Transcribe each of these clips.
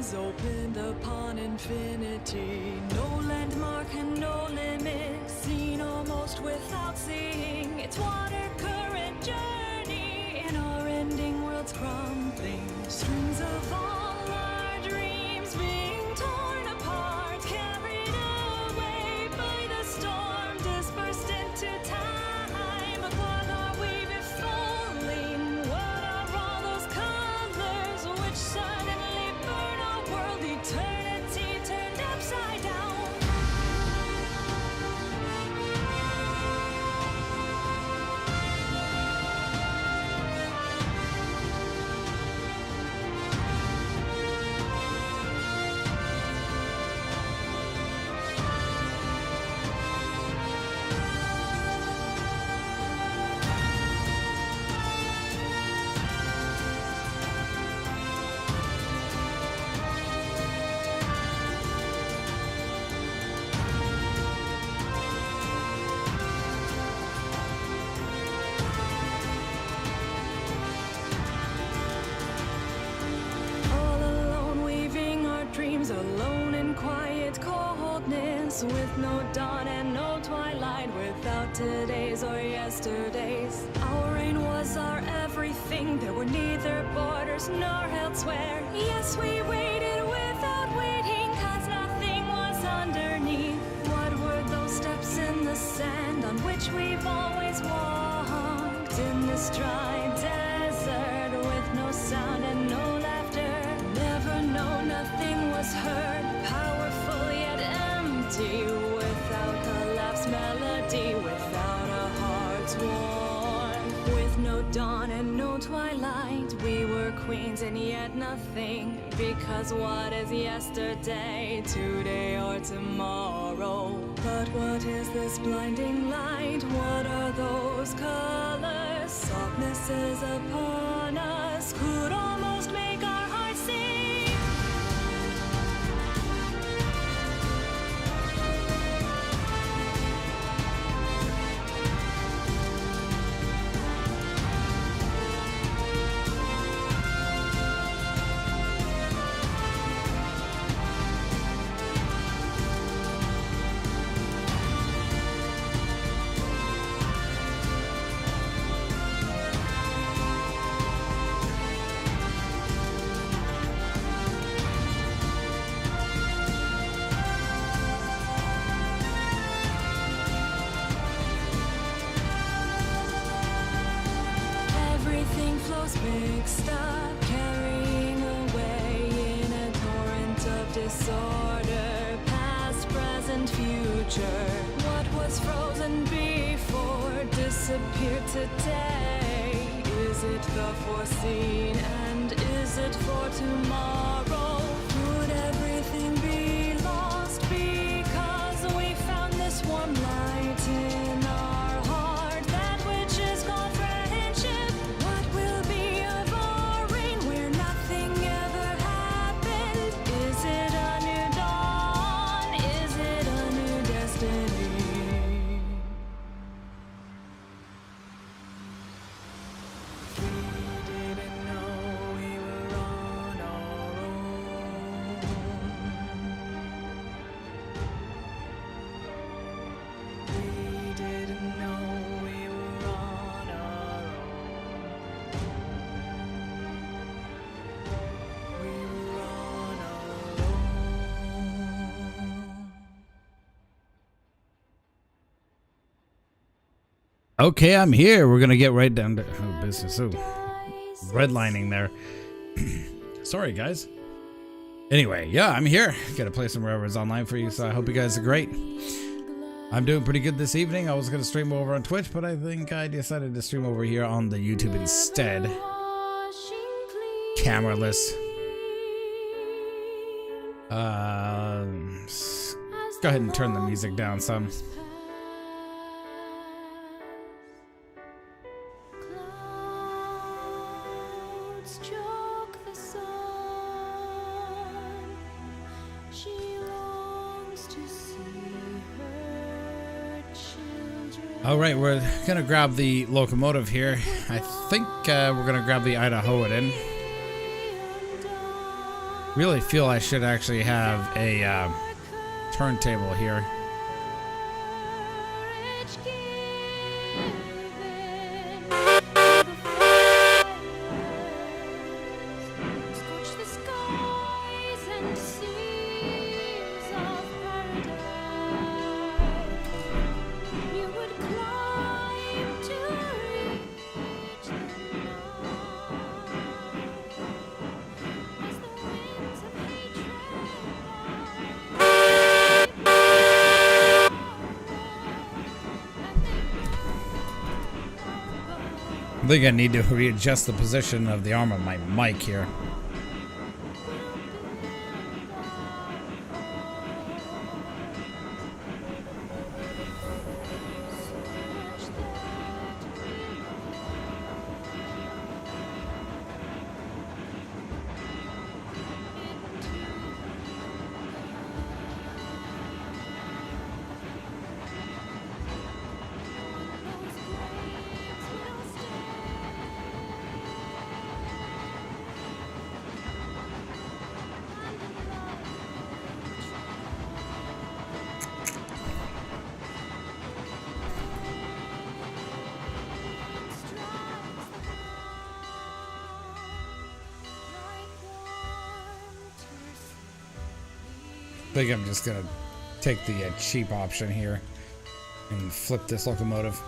eyes opened upon infinity. No landmark and no limit, seen almost without seeing. It's water current journey in our ending world's crumbling. Strings of all our dreams being torn apart, carried away by the storm, dispersed into time. What are we befoling? What are all those colors which suddenly burn our world? Eternity turned upside down. Alone in quiet coldness, with no dawn and no twilight, without today's or yesterday's. Our rain was our everything. There were neither borders nor elsewhere. Yes, we waited without waiting, 'cause nothing was underneath. What were those steps in the sand on which we've always walked? In this dry desert with no sound and no laughter. Never know, nothing was heard, powerful yet empty, without collapse melody, without a heart's warmth. With no dawn and no twilight, we were queens and yet nothing, because what is yesterday, today or tomorrow? But what is this blinding light? What are those colors? Softness is upon us, could almost make our hearts sing. Mixed up, carrying away in a torrent of disorder, past, present, future. What was frozen before disappeared today. Is it the foreseen, and is it for tomorrow? Would everything be lost because we found this warm light in our heart, that which is called friendship? What will be of our reign where nothing ever happened? Is it a new dawn? Is it a new destiny? We didn't know we were on our own. We didn't know we were on our own. We were on our own. Okay, I'm here. We're gonna get right down to business. Oh, redlining there. Sorry, guys. Anyway, yeah, I'm here. Gotta play some Railroads Online for you, so I hope you guys are great. I'm doing pretty good this evening. I was gonna stream over on Twitch, but I think I decided to stream over here on the YouTube instead. Cameraless. Go ahead and turn the music down some. All right, we're gonna grab the locomotive here. I think we're gonna grab the Idahoan in. Really feel I should actually have a turntable here. I think I need to readjust the position of the arm of my mic here. I think I'm just gonna take the cheap option here and flip this locomotive.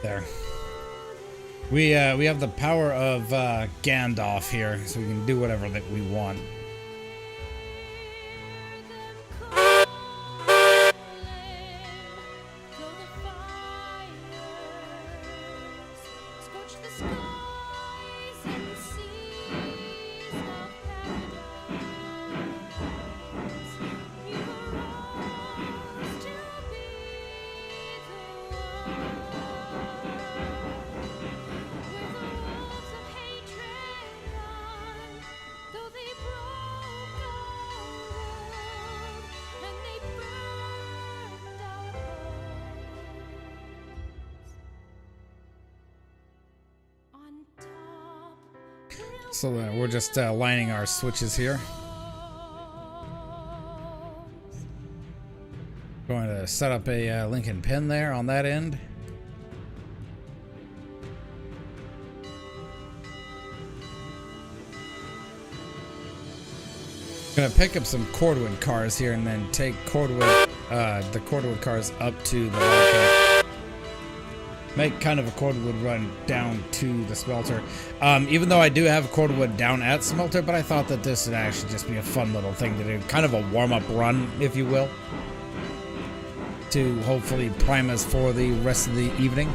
There. We have the power of Gandalf here, so we can do whatever that we want. So we're just lining our switches here. Going to set up a Lincoln pin there on that end. Gonna pick up some cordwood cars here and then take cordwood, the cordwood cars up to the market. Make kind of a cordwood run down to the smelter. Even though I do have cordwood down at smelter, but I thought that this would actually just be a fun little thing to do. Kind of a warm-up run, if you will, to hopefully prime us for the rest of the evening.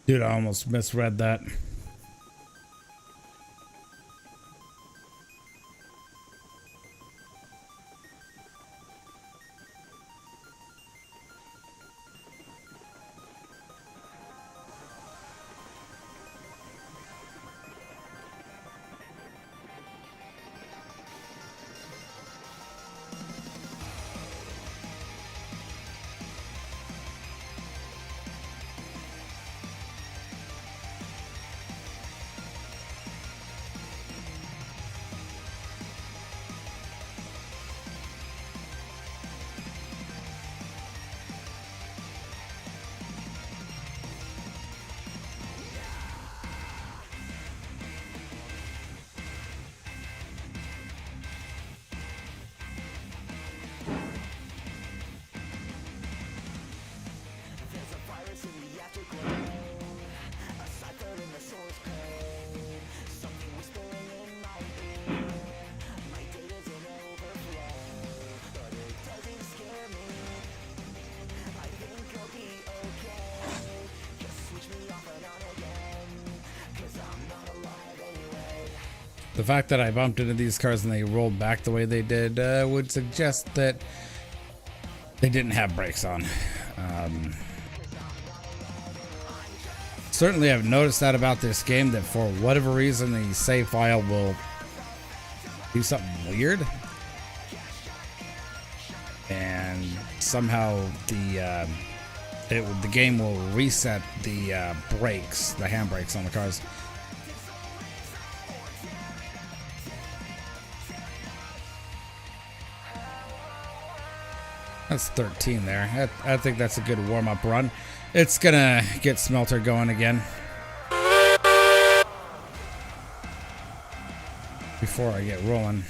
Dude, I almost misread that. The fact that I bumped into these cars and they rolled back the way they did would suggest that they didn't have brakes on. Certainly I've noticed that about this game, that for whatever reason the save file will do something weird. And somehow the game will reset the brakes, the handbrakes on the cars. That's 13 there. I think that's a good warm-up run. It's gonna get Smelter going again before I get rolling.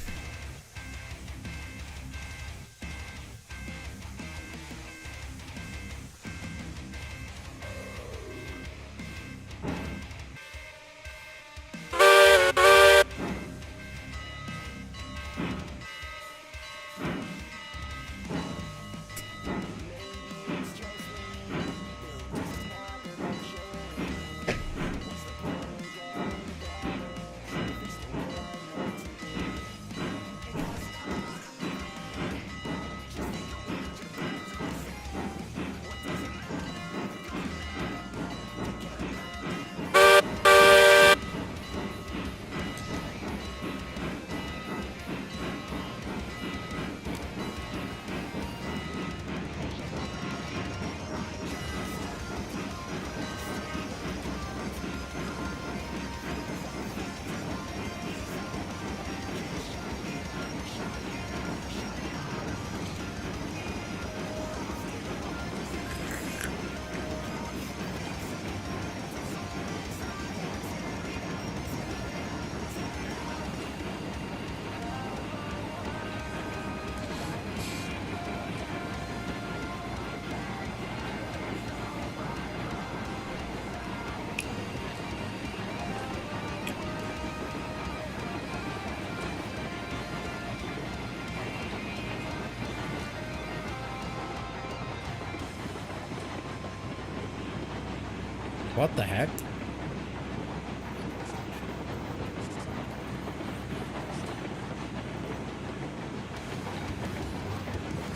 What the heck?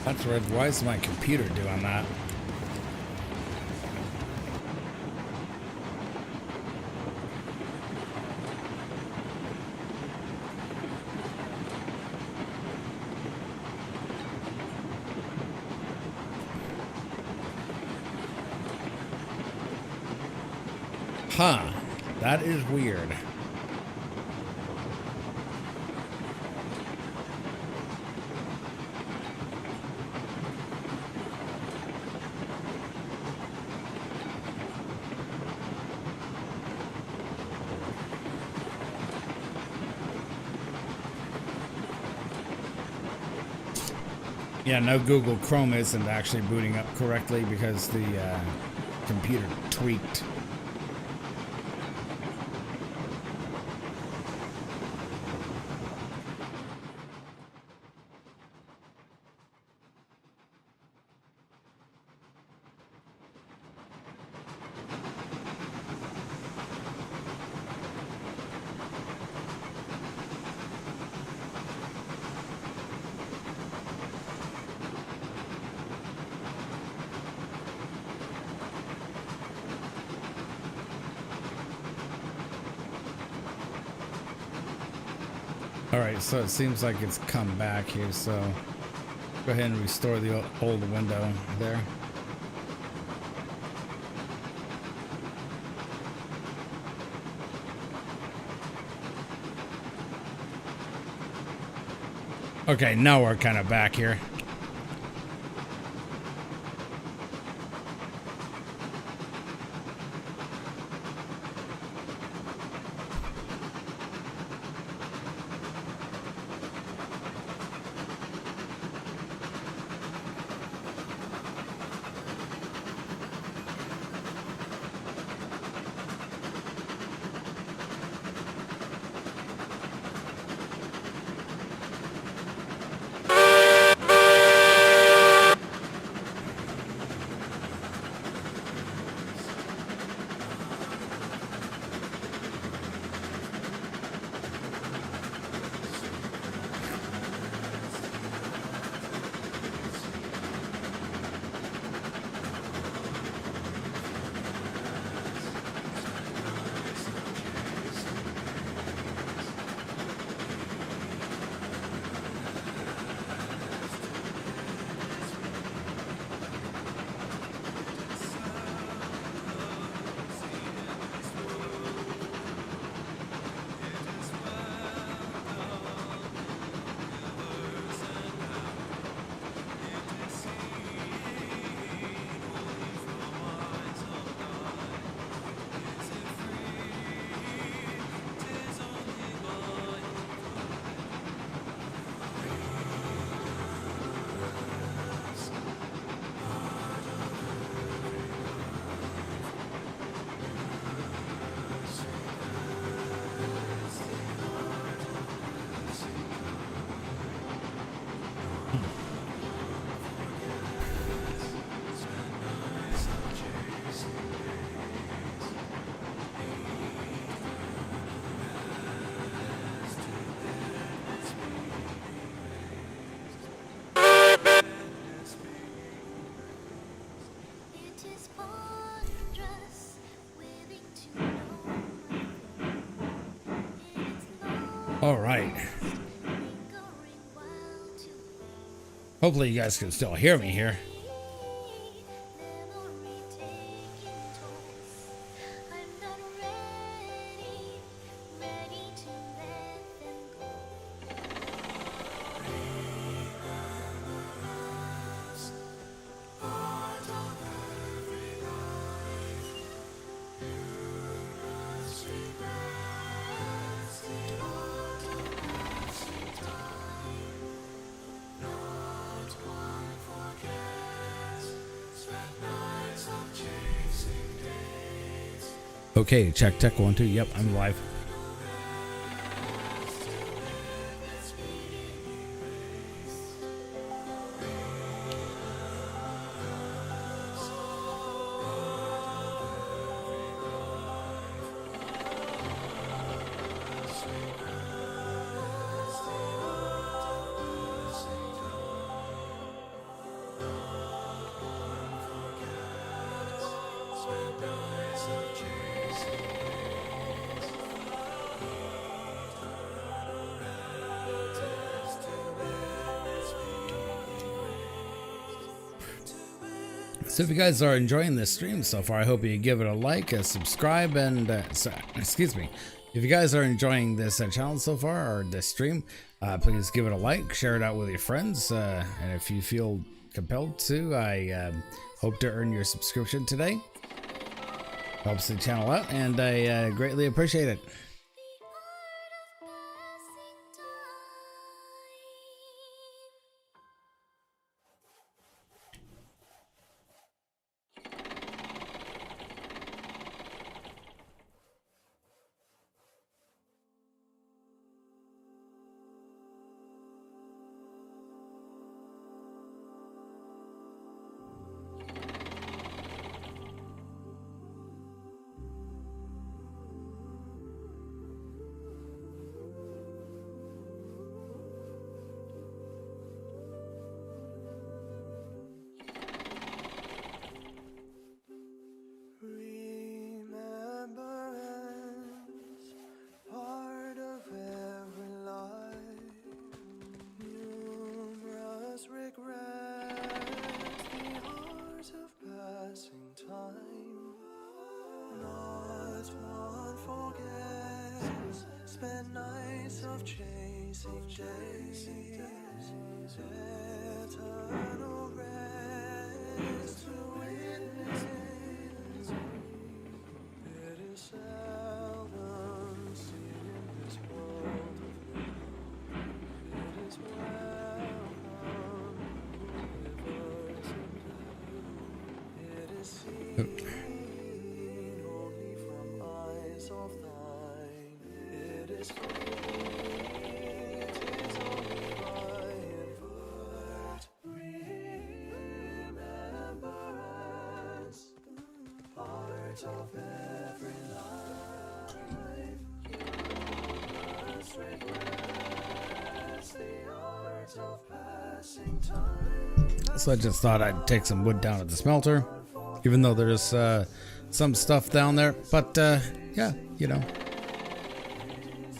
That's weird. Why is my computer doing that? Huh. That is weird. Yeah, no, Google Chrome isn't actually booting up correctly because the computer tweaked. Alright, so it seems like it's come back here, so go ahead and restore the old window there. Okay, now we're kind of back here. All right. Hopefully you guys can still hear me here. Okay, check tech 1 2. Yep, I'm live. So if you guys are enjoying this stream so far, I hope you give it a like, a subscribe, and excuse me. If you guys are enjoying this channel so far, or this stream, please give it a like, share it out with your friends, and if you feel compelled to, I hope to earn your subscription today. Helps the channel out, and I greatly appreciate it. So I just thought I'd take some wood down at the smelter, even though there's some stuff down there. But yeah, you know,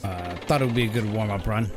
thought it would be a good warm-up run.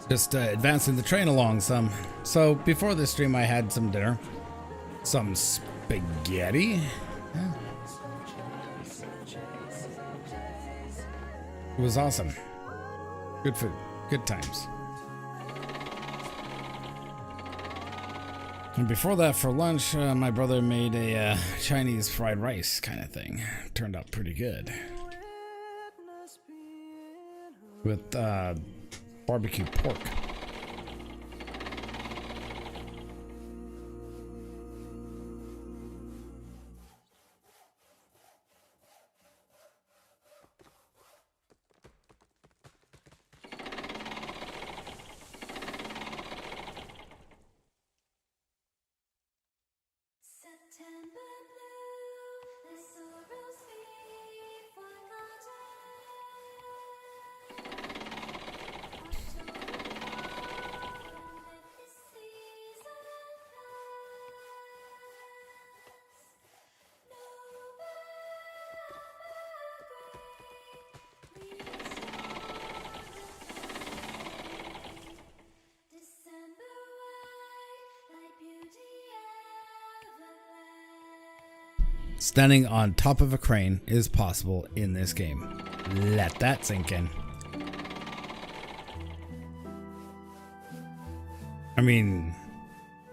Just advancing the train along some. So before this stream, I had some dinner, some spaghetti. Yeah. It was awesome. Good food, good times. And before that, for lunch, my brother made a Chinese fried rice kind of thing. Turned out pretty good. With barbecue pork. Standing on top of a crane is possible in this game. Let that sink in. I mean,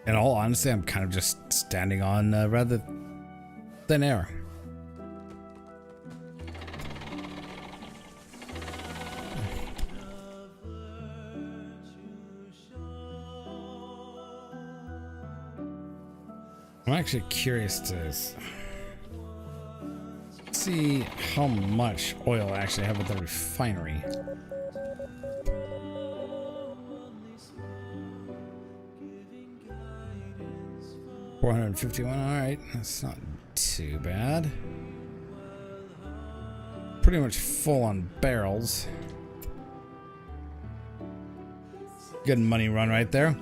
in all honesty, I'm kind of just standing on rather thin air. I'm actually curious to see how much oil I actually have at the refinery. $451. All right, that's not too bad. Pretty much full on barrels. Good money run right there.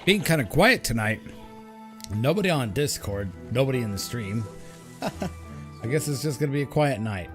Being kind of quiet tonight. Nobody on Discord, nobody in the stream. I guess it's just gonna be a quiet night.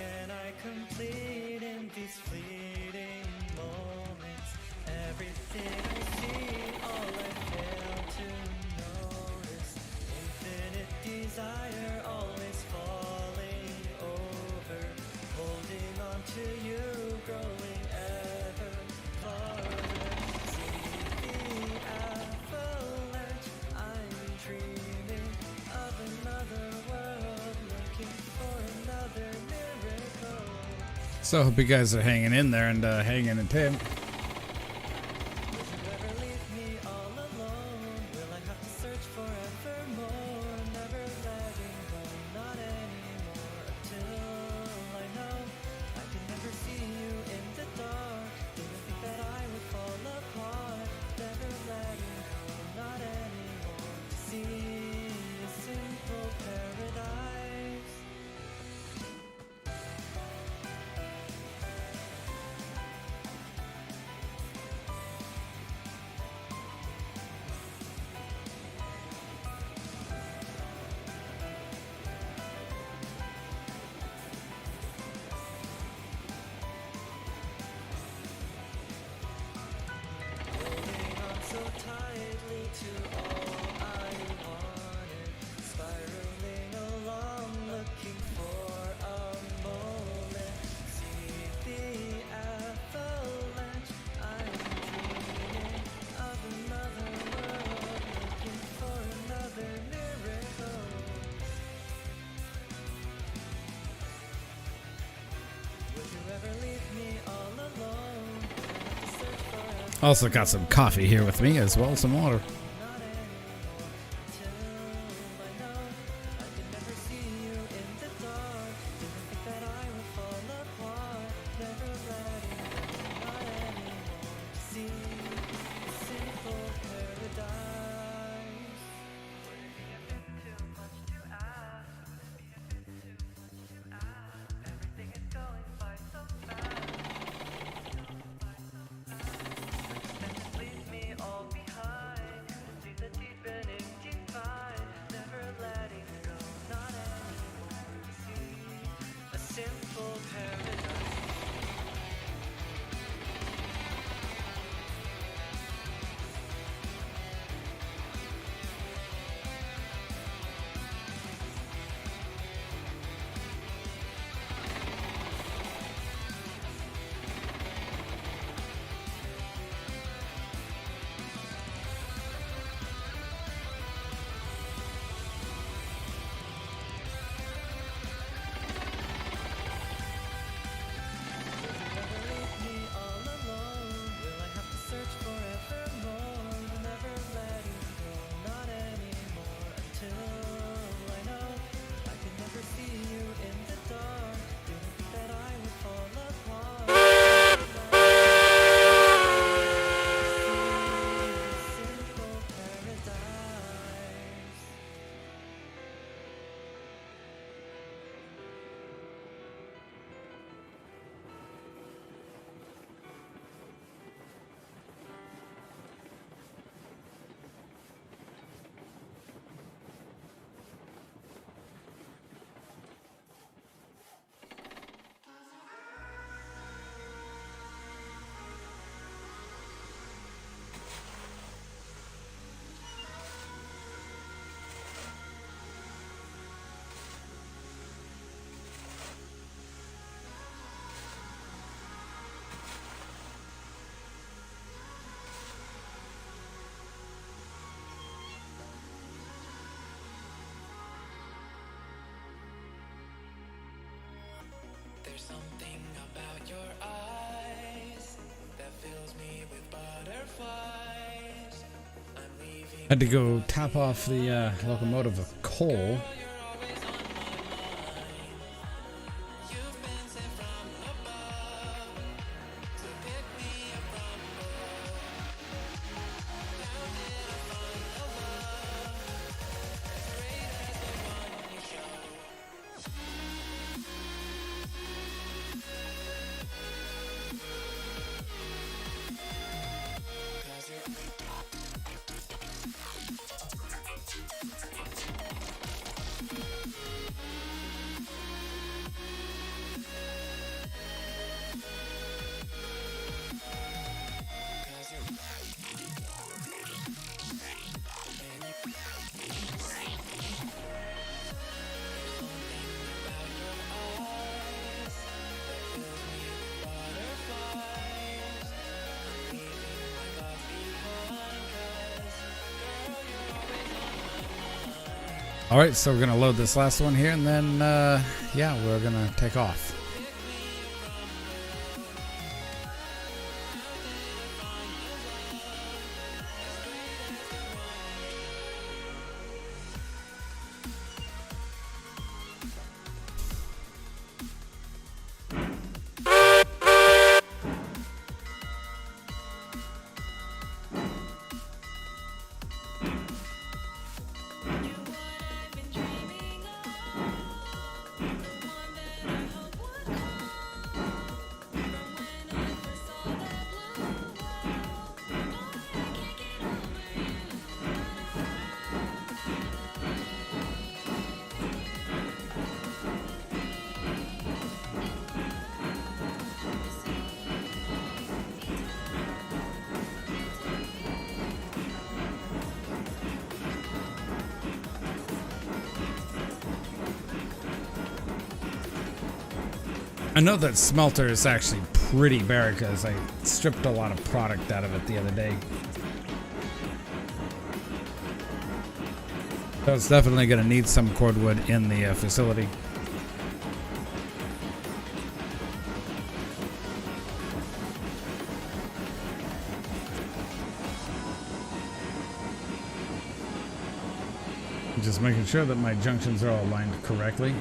can I complete in these fleeting moments? Everything I see, all I fail to notice. Infinite desire, always falling over. Holding on to you, growing ever farther. See the avalanche, I'm dreaming of another world, looking for another miracle. So I hope you guys are hanging in there and hanging in Tim. Will you ever leave me all alone? Will I have to search forevermore? Never letting go, not anymore. Until I know I can never see you in the dark. Didn't think that I would fall apart. Never letting go, not anymore. To see a simple paradise. Holding on so tightly to all I wanted, spiraling along, looking for a moment. See the avalanche, I'm dreaming of another world, looking for another miracle. Would you ever leave me all alone? I have to search forever. Also got some coffee here with me as well as some water. Not anymore. Till I know I can never see you in the dark. Didn't think that I would fall apart. Never letting go. Not anymore. To see a simple paradise. Would it be a bit too much to ask? Would it be a bit too much to ask? Everything is going by so fast. Leave me all behind. See the deepening divide. Never letting go, not anymore. See a simple paradise. Never leave me all alone. Will I have to search forevermore? Never letting go, not anymore. Until I know I can never see you in the dark. Didn't think that I would fall apart. Simple paradise. There's something about your eyes that fills me with butterflies. I'm leaving. Had to go top off the locomotive of coal. You're always on my mind. You've been sent from above to pick me up from below. How did I find a love as great as the one you show? All right, so we're gonna load this last one here, and then yeah, we're gonna take off. I know that smelter is actually pretty bare because I stripped a lot of product out of it the other day. So it's definitely going to need some cordwood in the facility. Just making sure that my junctions are all aligned correctly.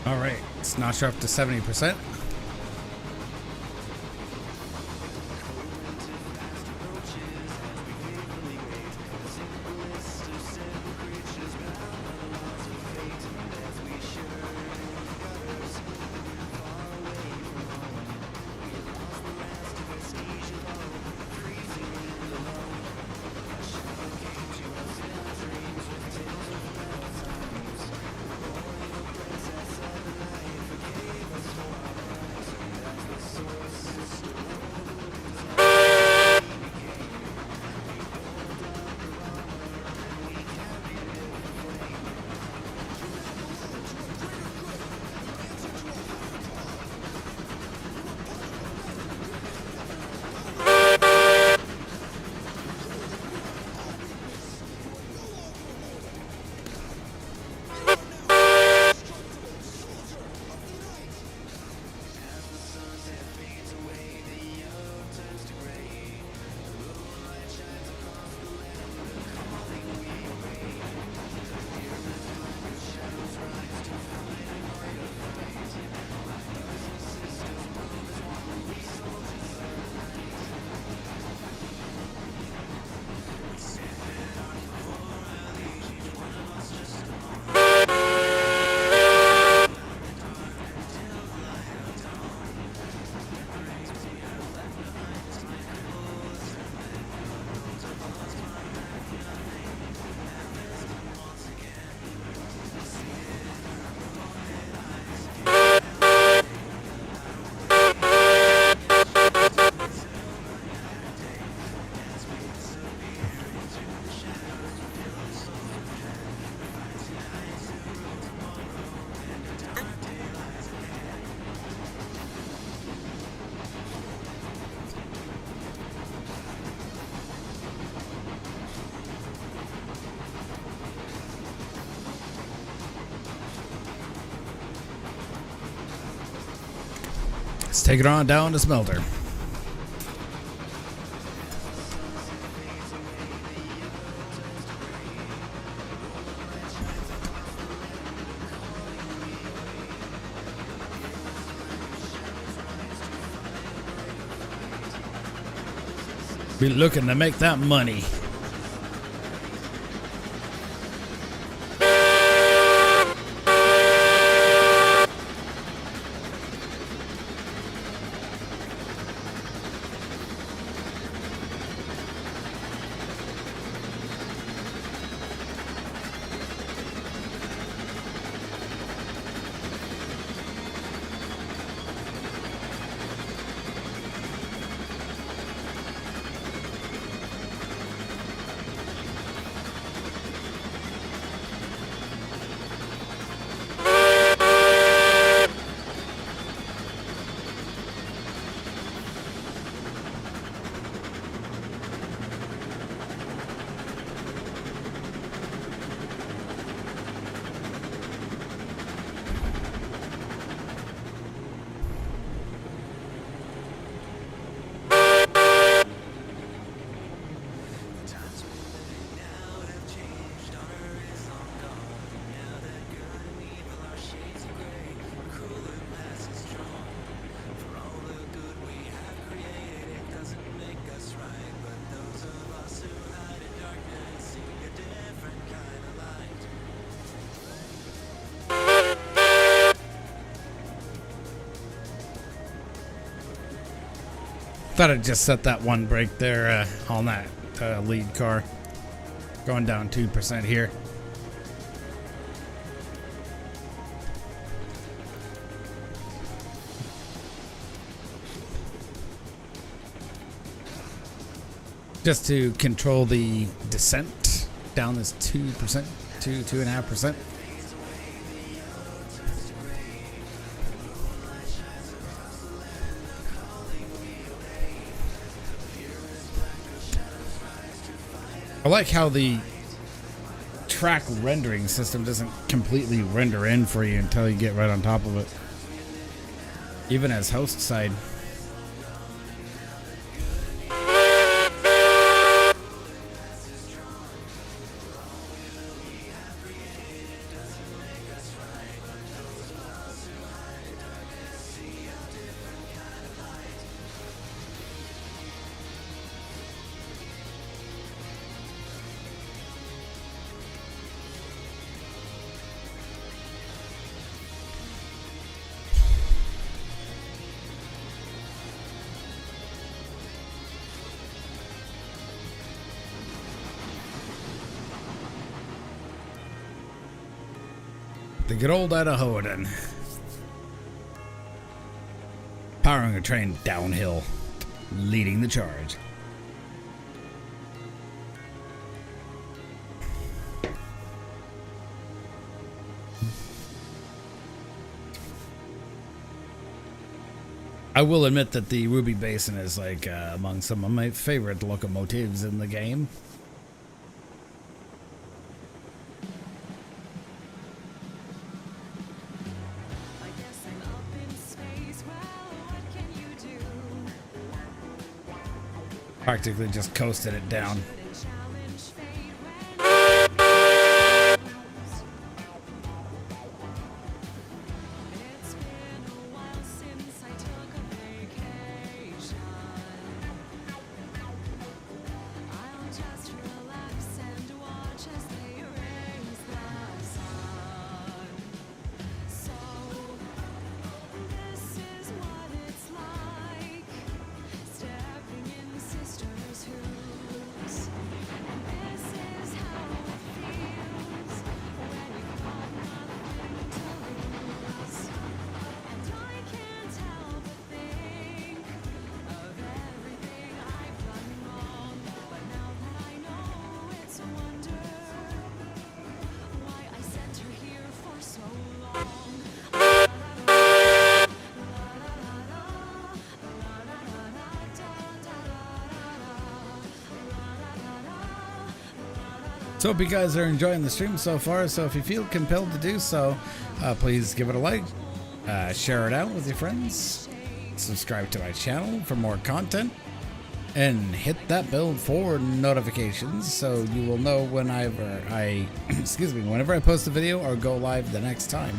All right, let's notch her up to 70%. Let's take it on down to smelter. Be looking to make that money. Thought I'd just set that one brake there on that lead car. Going down 2% here. Just to control the descent down this 2%, 2.5%. I like how the track rendering system doesn't completely render in for you until you get right on top of it. Even as host side. The good old Idahoan. Powering a train downhill, leading the charge. I will admit that the Ruby Basin is like among some of my favorite locomotives in the game. Practically just coasted it down. So hope you guys are enjoying the stream so far. So if you feel compelled to do so, please give it a like, share it out with your friends, subscribe to my channel for more content, and hit that bell for notifications so you will know whenever I whenever I post a video or go live the next time.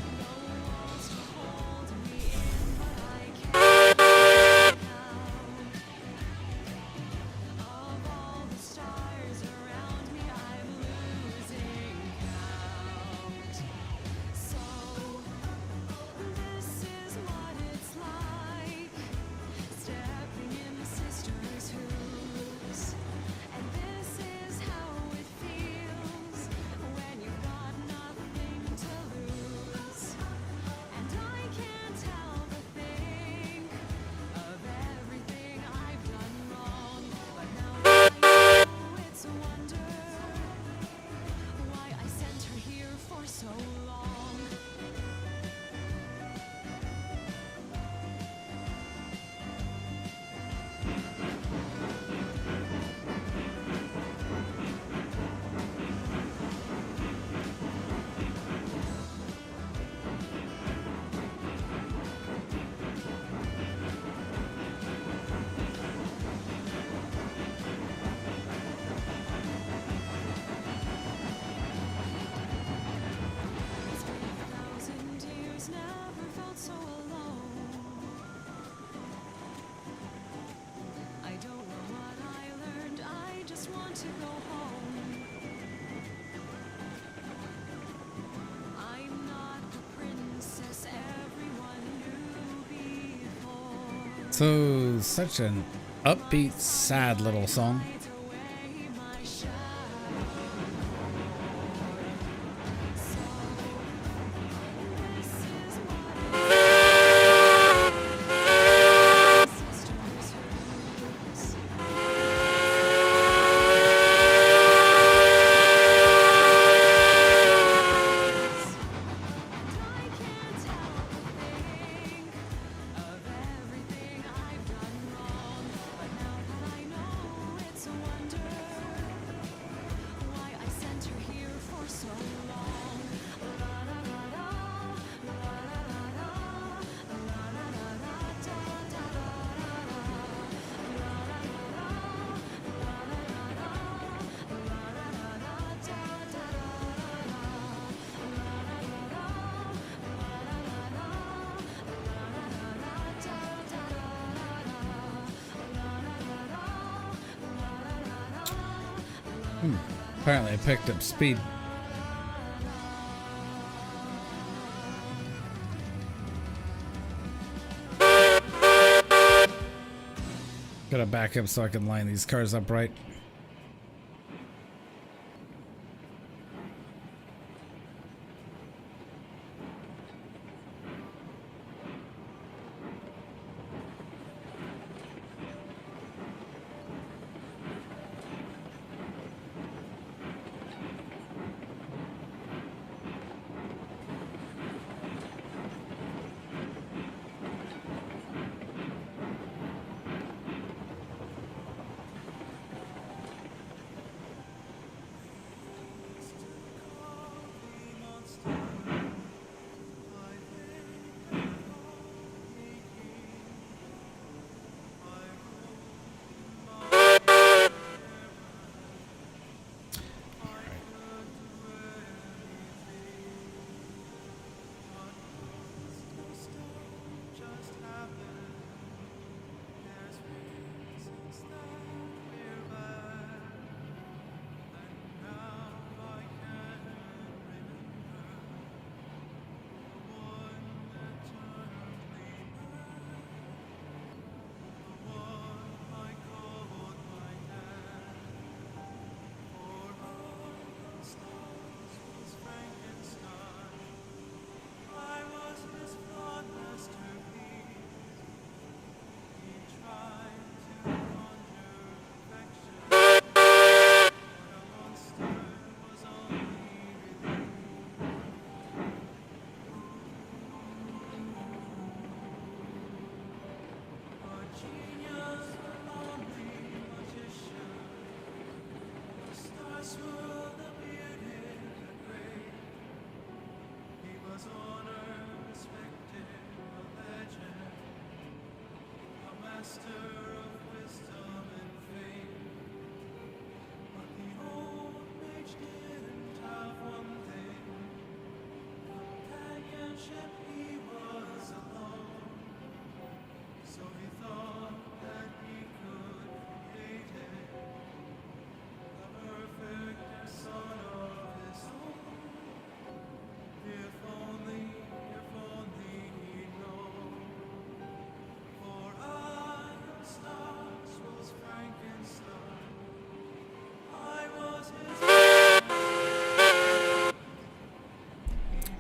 So, such an upbeat, sad little song. Apparently I picked up speed. Gotta back up so I can line these cars up right.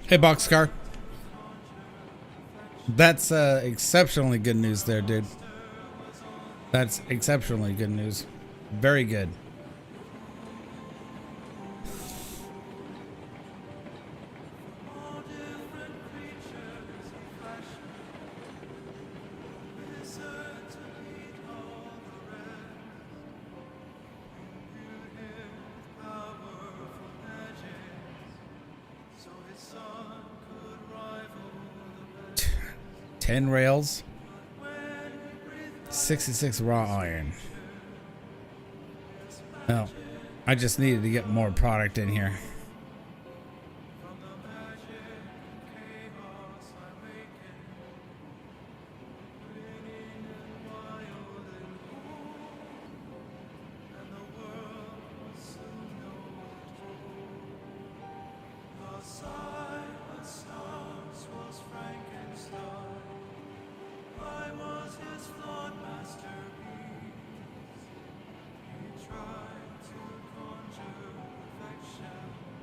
Hey, Boxcar. That's exceptionally good news there, dude. That's exceptionally good news. Very good. Ten rails, 66 raw iron. No, I just needed to get more product in here.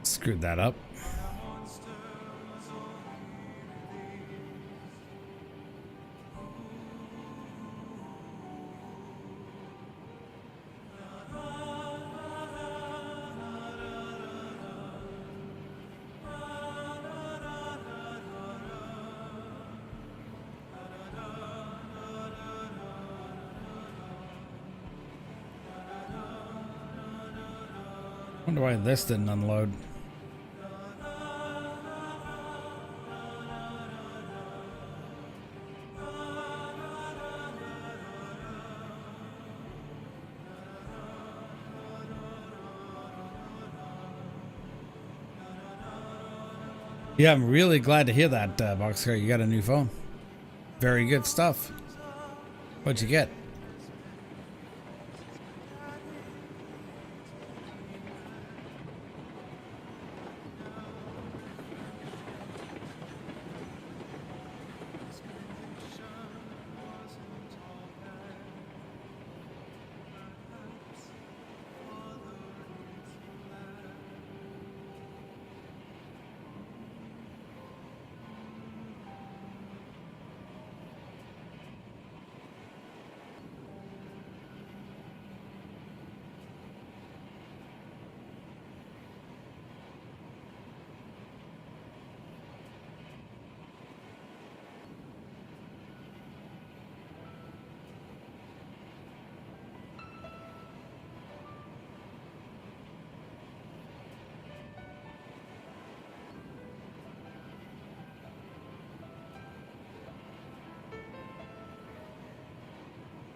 Screwed that up. Wonder why this didn't unload. Yeah, I'm really glad to hear that, Boxcar. You got a new phone. Very good stuff. What'd you get?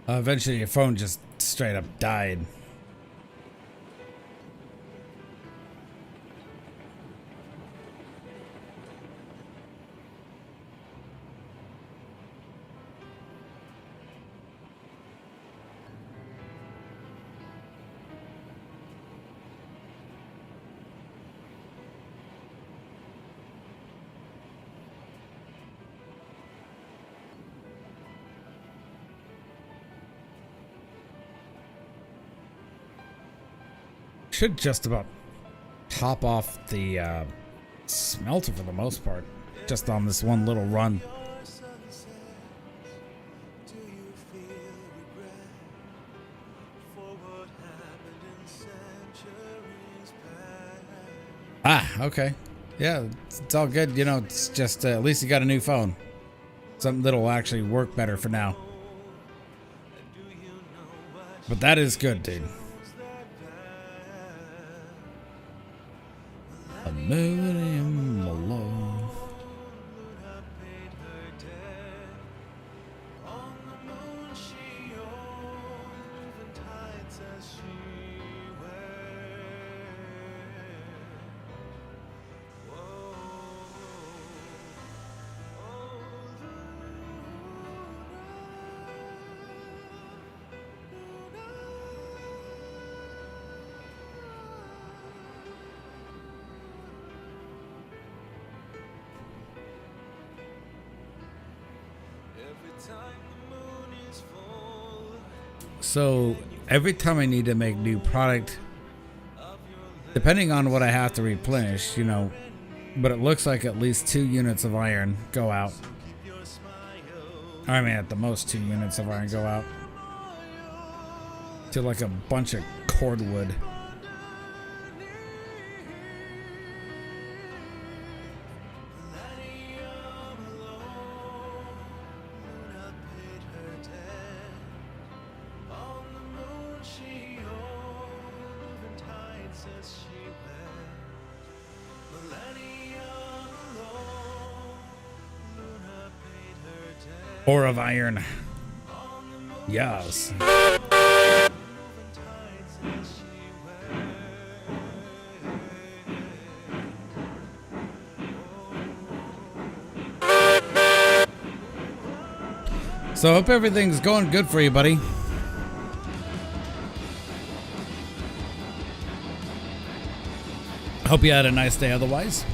Eventually your phone just straight up died. Should just about top off the smelter for the most part, just on this one little run. Ah, okay. Yeah, it's all good. You know, it's just at least you got a new phone. Something that'll actually work better for now. But that is good, dude. Aluminum alone. So every time I need to make new product, depending on what I have to replenish, you know, but it looks like at least 2 units of iron go out. I mean, at the most 2 units of iron go out to like a bunch of cordwood. Ore of iron. Yes. So hope everything's going good for you, buddy. Hope you had a nice day otherwise.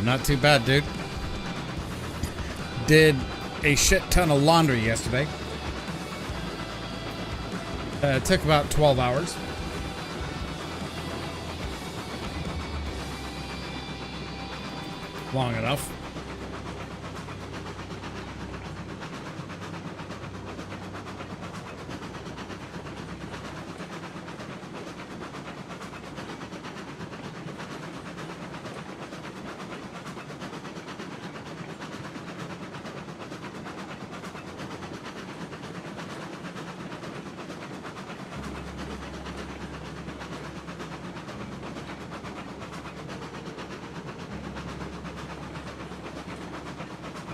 Not too bad, dude. Did a shit ton of laundry yesterday. It took about 12 hours. Long enough.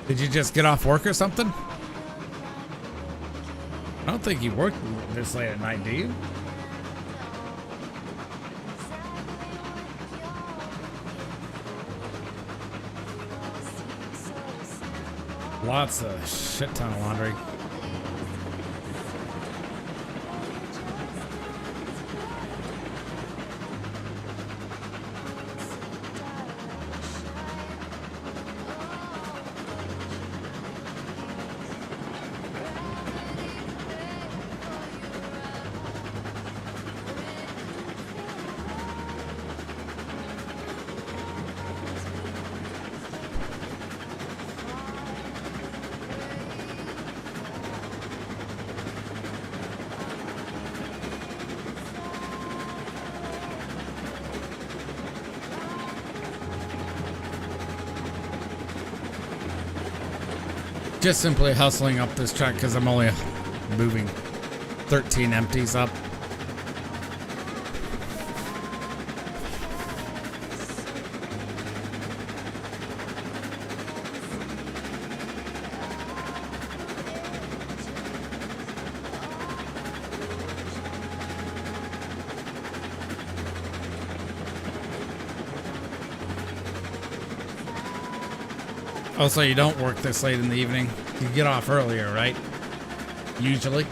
Did you just get off work or something? I don't think you work this late at night, do you? Lots of shit ton of laundry. Just simply hustling up this truck because I'm only moving 13 empties up. Oh, so you don't work this late in the evening? You get off earlier, right? Usually.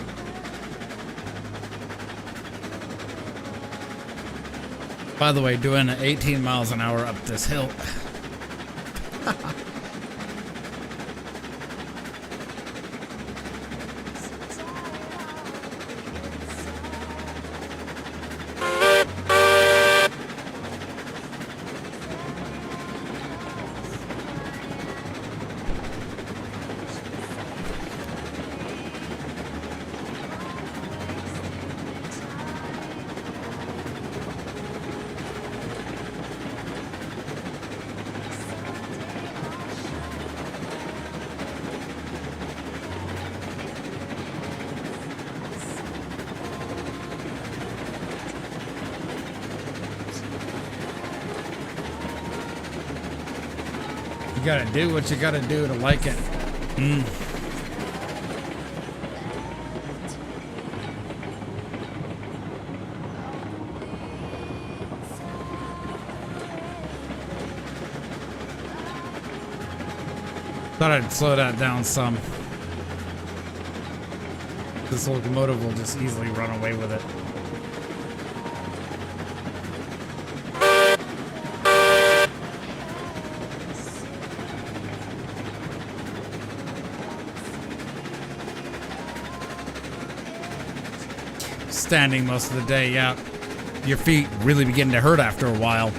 By the way, doing 18 miles an hour up this hill. You gotta do what you gotta do to like it. Thought I'd slow that down some. This locomotive will just easily run away with it. Standing most of the day, yeah. Your feet really begin to hurt after a while.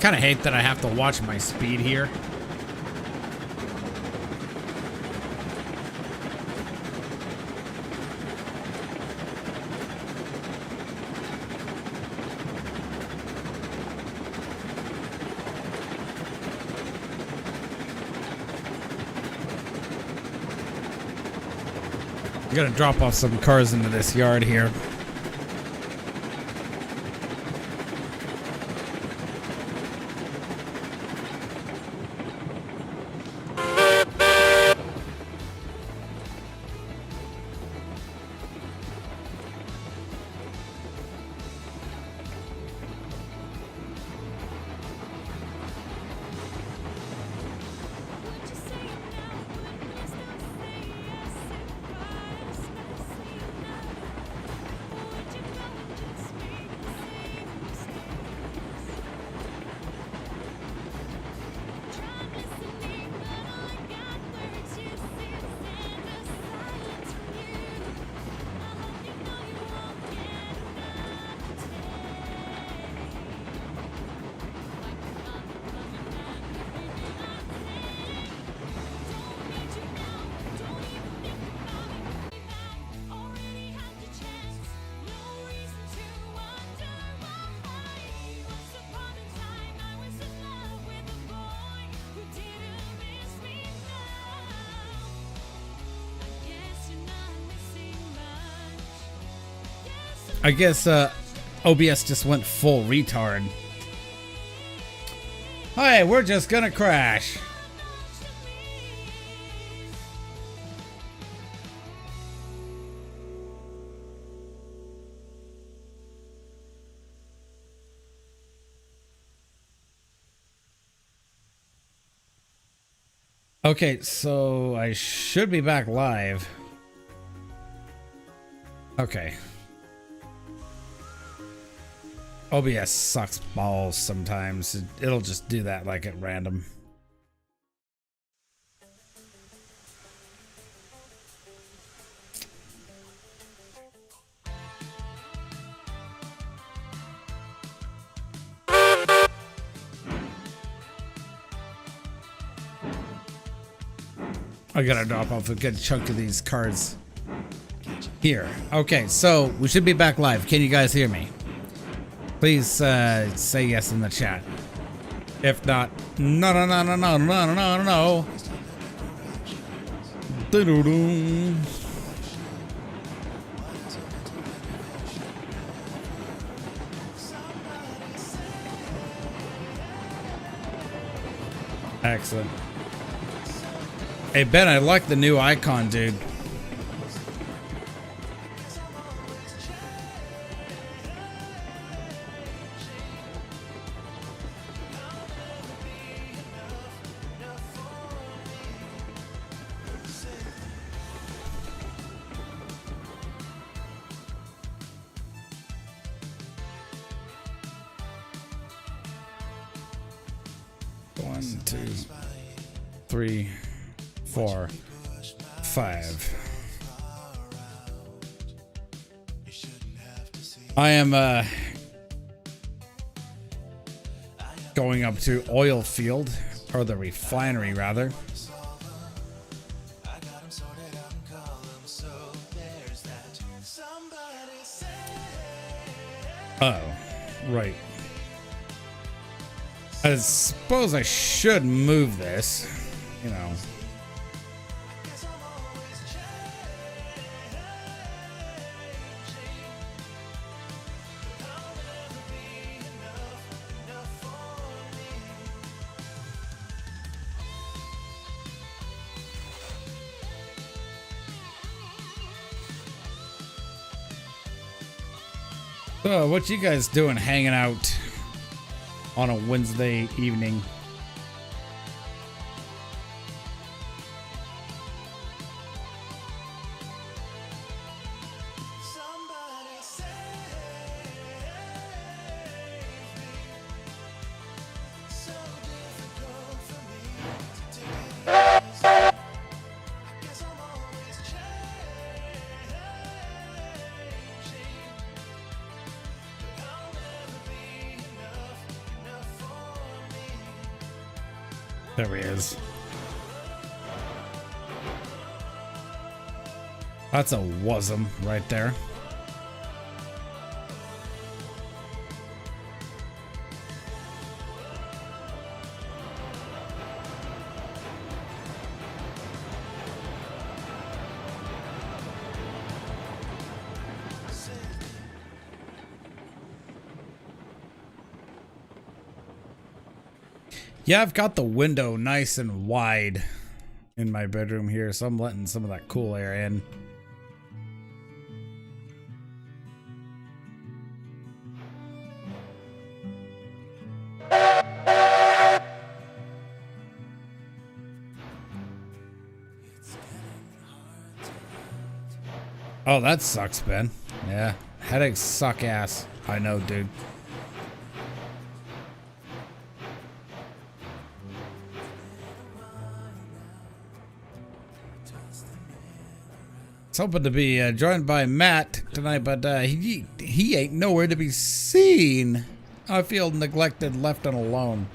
Kind of hate that I have to watch my speed here. I'm gonna drop off some cars into this yard here. I guess OBS just went full retard. Hey, we're just gonna crash. Okay, so I should be back live. Okay. OBS sucks balls sometimes. It'll just do that like at random. I gotta drop off a good chunk of these cards here. Okay, so we should be back live. Can you guys hear me? Please say yes in the chat. If not, no. Doo-doo-doo. Excellent. Hey Ben, I like the new icon, dude. One, two, three, 4, 5. I am going up to oil field, or the refinery rather. Oh, right. I suppose I should move this, you know. So, what you guys doing hanging out on a Wednesday evening? There he is. That's a wasm right there. Yeah, I've got the window nice and wide in my bedroom here, so I'm letting some of that cool air in. Oh, that sucks, Ben. Yeah, headaches suck ass. I know, dude. Hoping to be joined by Matt tonight, but he ain't nowhere to be seen. I feel neglected, left and alone.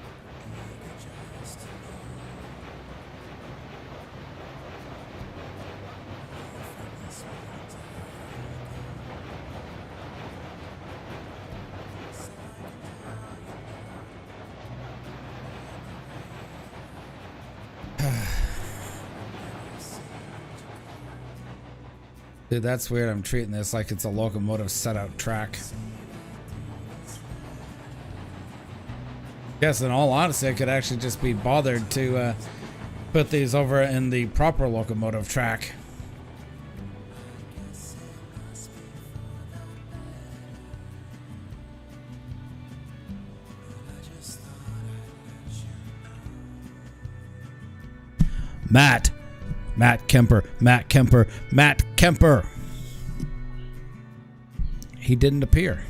Dude, that's weird. I'm treating this like it's a locomotive set-out track. Guess in all honesty, I could actually just be bothered to put these over in the proper locomotive track. Matt Kemper. He didn't appear.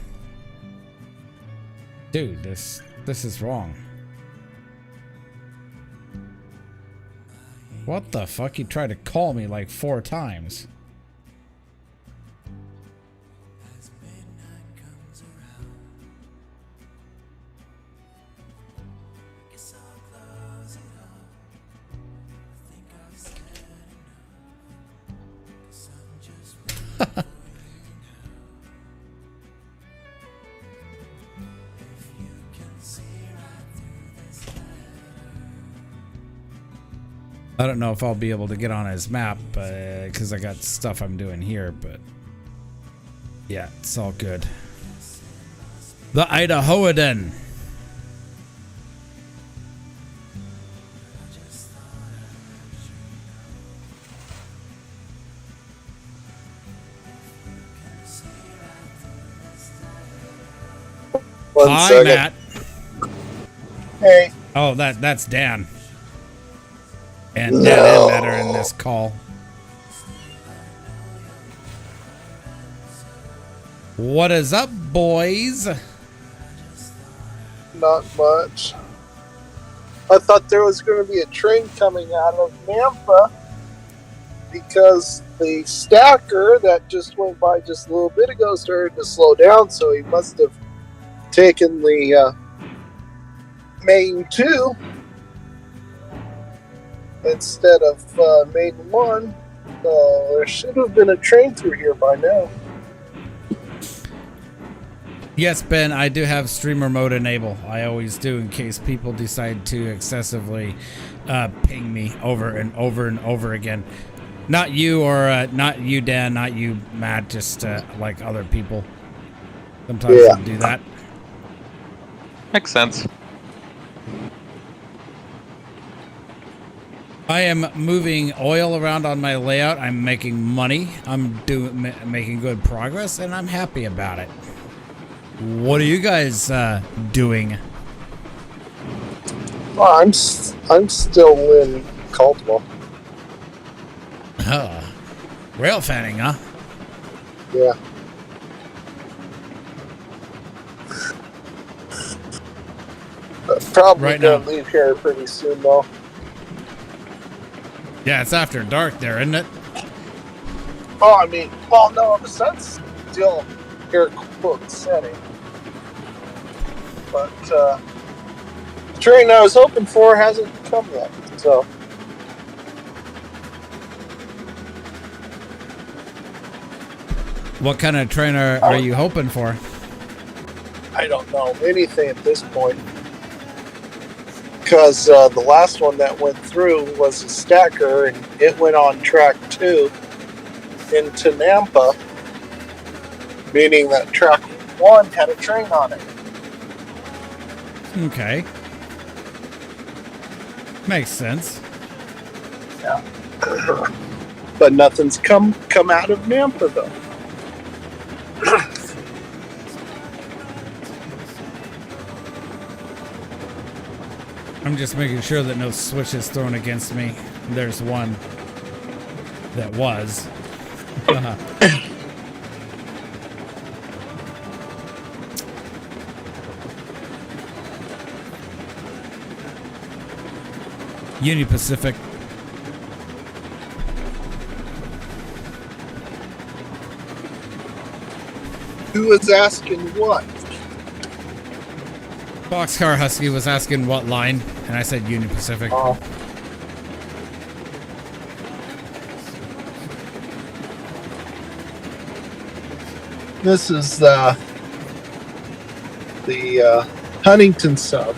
Dude, this is wrong. What the fuck? He tried to call me like 4 times. I don't know if I'll be able to get on his map because I got stuff I'm doing here, but yeah, it's all good. The Idahoan. Hi, second. Matt. Hey. Oh, that's Dan. And Dan and Matt are in this call. What is up, boys? Not much. I thought there was going to be a train coming out of Nampa because the stacker that just went by just a little bit ago started to slow down, so he must have taken the main 2 instead of main 1. There should have been a train through here by now. Yes, Ben, I do have streamer mode enabled. I always do in case people decide to excessively ping me over and over and over again. Not you, or not you, Dan, not you, Matt, just like other people. Sometimes Yeah. I do that. Makes sense. I am moving oil around on my layout. I'm making money. I'm making good progress, and I'm happy about it. What are you guys doing? Well, I'm still in Caldwell. Rail fanning, huh? Yeah. Probably Right gonna now. leave here pretty soon, though. Yeah, it's after dark there, isn't it? Oh, I mean, well, no, the sun's still air quote setting. But the train I was hoping for hasn't come yet, so. What kind of train are you hoping for? I don't know anything at this point. Because the last one that went through was a stacker, and it went on track 2 into Nampa, meaning that track 1 had a train on it. Okay. Makes sense. Yeah. But nothing's come out of Nampa, though. I'm just making sure that no switch is thrown against me. There's one that was. Union Pacific. Who was asking what? Boxcar Husky was asking what line, and I said Union Pacific. Oh. This is the Huntington sub.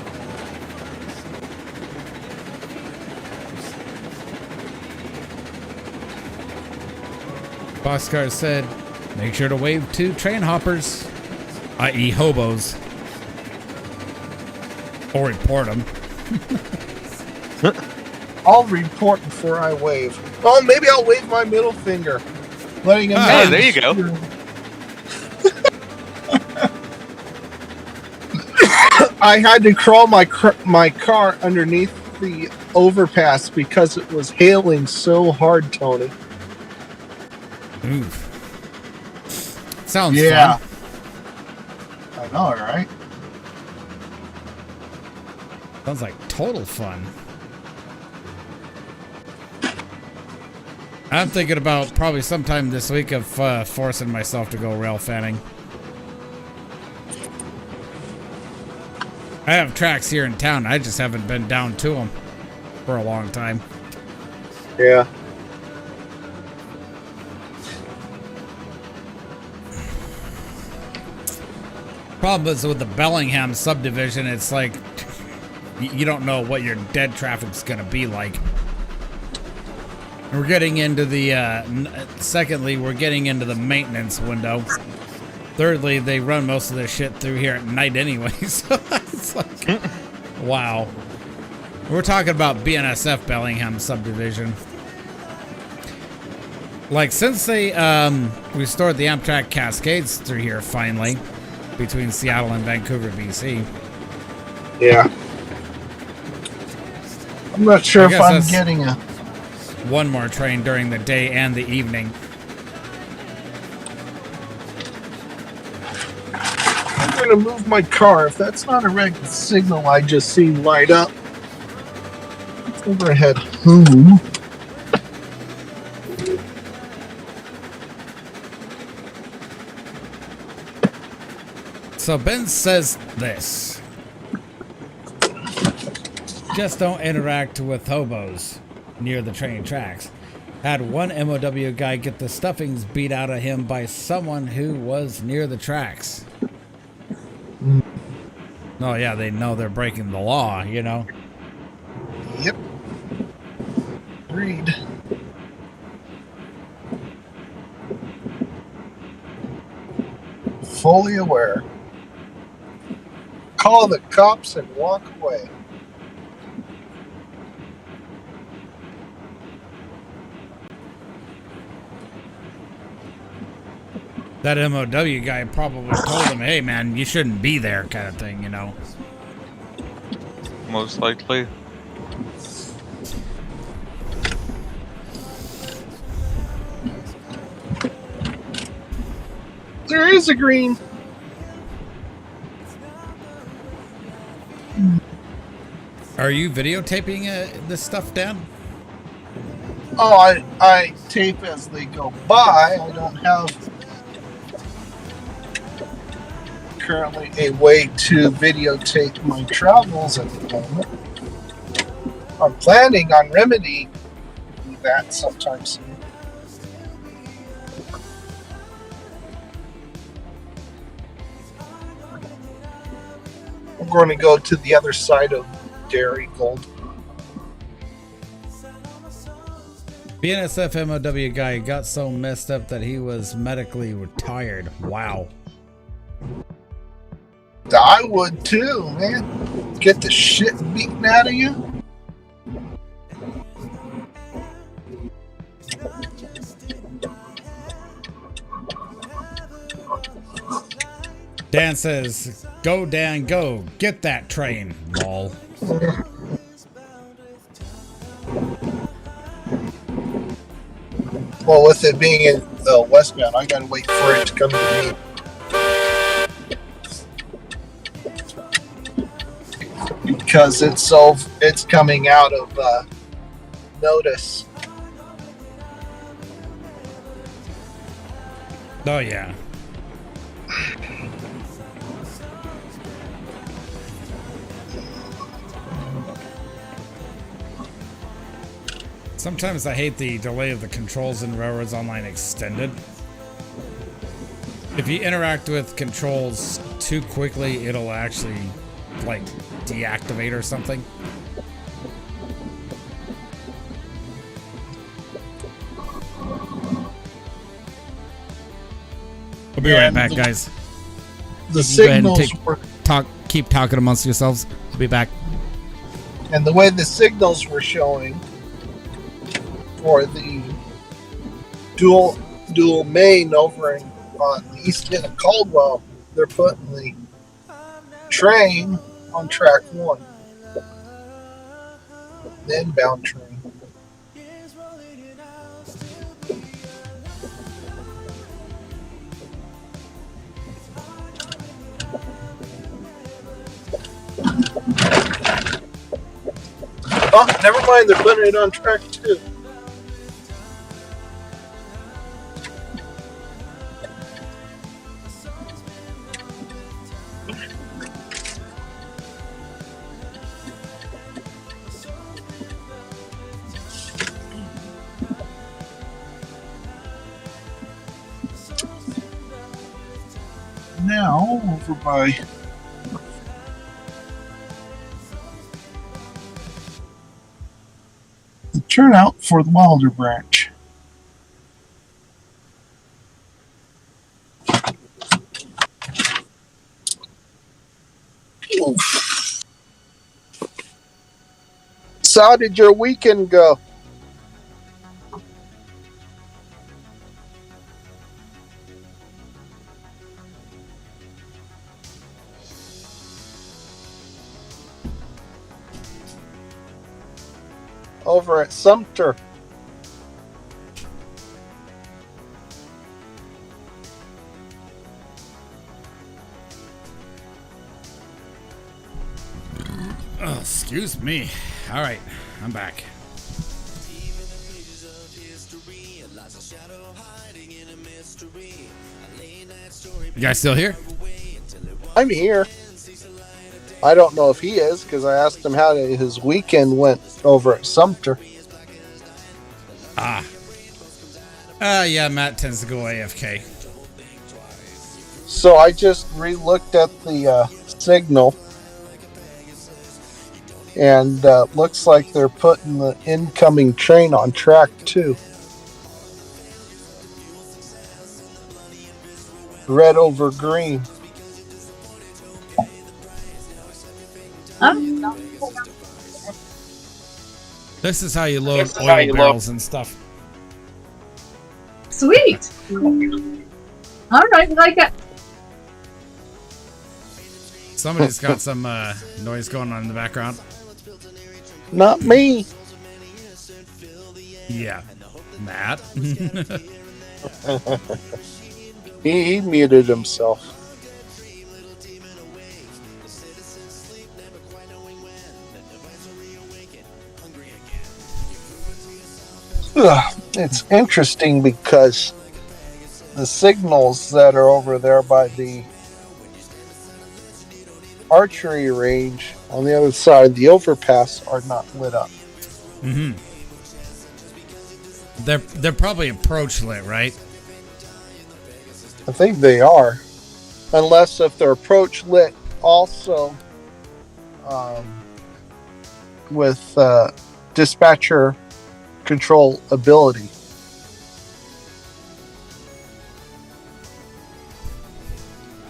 Boxcar said, make sure to wave to train hoppers, i.e. hobos. Or report them. I'll report before I wave. Oh, maybe I'll wave my middle finger, letting him know. Hey, there you go. I had to crawl my car underneath the overpass because it was hailing so hard, Tony. Oof. Sounds Yeah. fun. I know, right? Sounds like total fun. I'm thinking about probably sometime this week of forcing myself to go rail fanning. I have tracks here in town. I just haven't been down to them for a long time. Yeah. Problem is with the Bellingham subdivision, it's like you don't know what your dead traffic's gonna be like. We're getting into the secondly, we're getting into the maintenance window. Thirdly, they run most of their shit through here at night anyway, so it's like, wow. We're talking about BNSF Bellingham subdivision. Like, since they restored the Amtrak Cascades through here finally, between Seattle and Vancouver, BC. Yeah. I'm not sure I if guess I'm that's- getting a. One more train during the day and the evening. I'm going to move my car. If that's not a red signal I just seen light up, let's overhead home. So Ben says this. Just don't interact with hobos near the train tracks. Had one MOW guy get the stuffings beat out of him by someone who was near the tracks. Oh yeah, they know they're breaking the law, you know. Yep. Agreed. Fully aware. Call the cops and walk away. That MOW guy probably told him, hey man, you shouldn't be there kind of thing, you know. Most likely. There is a green. Are you videotaping this stuff, Dan? Oh, I tape as they go by. I don't have currently a way to videotape my travels at the moment. I'm planning on remedying that sometime soon. I'm going to go to the other side of Dairy Gold. BNSF MOW guy got so messed up that he was medically retired. Wow. I would too, man. Get the shit beaten out of you. Dan says, go Dan, go. Get that train, lol. Well, with it being in the westbound, I gotta wait for it to come to me. Because it's coming out of notice. Oh yeah. Sometimes I hate the delay of the controls in Railroads Online Extended. If you interact with controls too quickly, it'll actually like deactivate or something. I'll be right back, guys. The You go ahead and signals were, keep talking amongst yourselves. I'll be back. and the way the signals were showing for the dual main over on the east end of Caldwell, they're putting the train on track 1. The inbound train. Oh, never mind, they're putting it on track 2. Now, over by the turnout for the Wilder branch. Oof. So how did your weekend go? Over at Sumter. Oh, excuse me. All right, I'm back. You guys still here? I'm here. I don't know if he is because I asked him how his weekend went over at Sumter. Yeah, Matt tends to go AFK. So I just re-looked at the signal, and looks like they're putting the incoming train on track 2. Red over green. This is how you load oil barrels and stuff. Sweet. All right, like it. Somebody's got some noise going on in the background. Not me. Yeah, Matt. He muted himself. It's interesting because the signals that are over there by the archery range on the other side of the overpass are not lit up. Mm-hmm. They're probably approach lit, right? I think they are, unless if they're approach lit also with dispatcher control ability.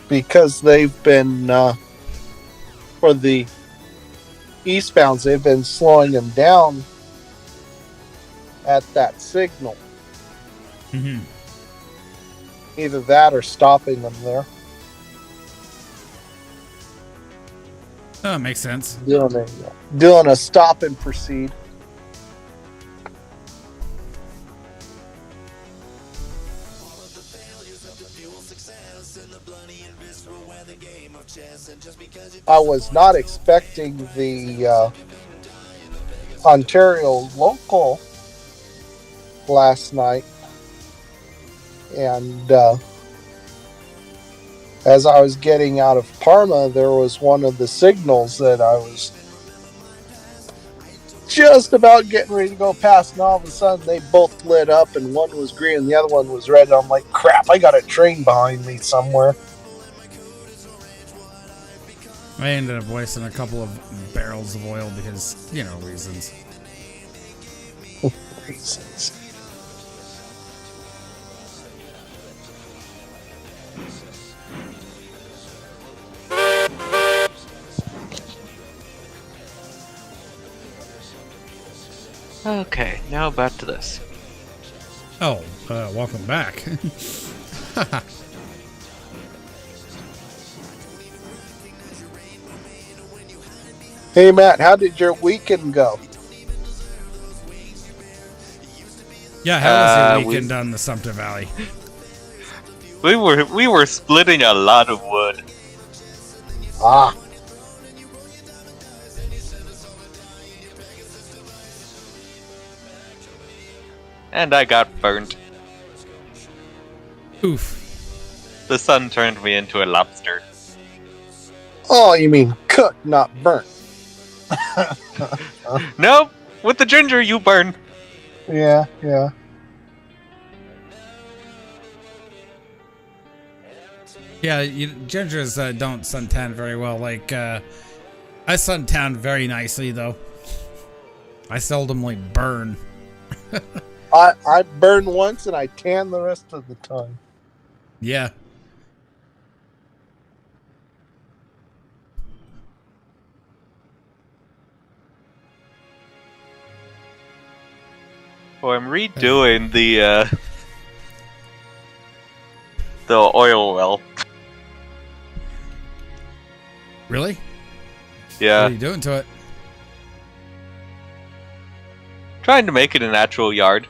Because they've been for the eastbounds, they've been slowing them down at that signal. Mm-hmm. Either that or stopping them there. Oh, makes sense. Doing a stop and proceed. I was not expecting the Ontario local last night, and as I was getting out of Parma, there was one of the signals that I was just about getting ready to go past, and all of a sudden they both lit up, and one was green and the other one was red. And I'm like, crap, I got a train behind me somewhere. I ended up wasting a couple of barrels of oil because, you know, reasons. Reasons. Okay, now back to this. Oh, welcome back. Hey Matt, how did your weekend go? Yeah, how was your we- weekend on the Sumter Valley? We were splitting a lot of wood. Ah, And I got burnt. Oof. The sun turned me into a lobster. oh, you mean cooked, not burnt? Nope! With the ginger, you burn! Yeah. Yeah, gingers don't suntan very well. Like, I suntan very nicely, though. I seldomly burn. I burn once and I tan the rest of the time. Yeah. Oh, I'm redoing the oil well. Really? What Yeah. are you doing to it? Trying to make it a natural yard.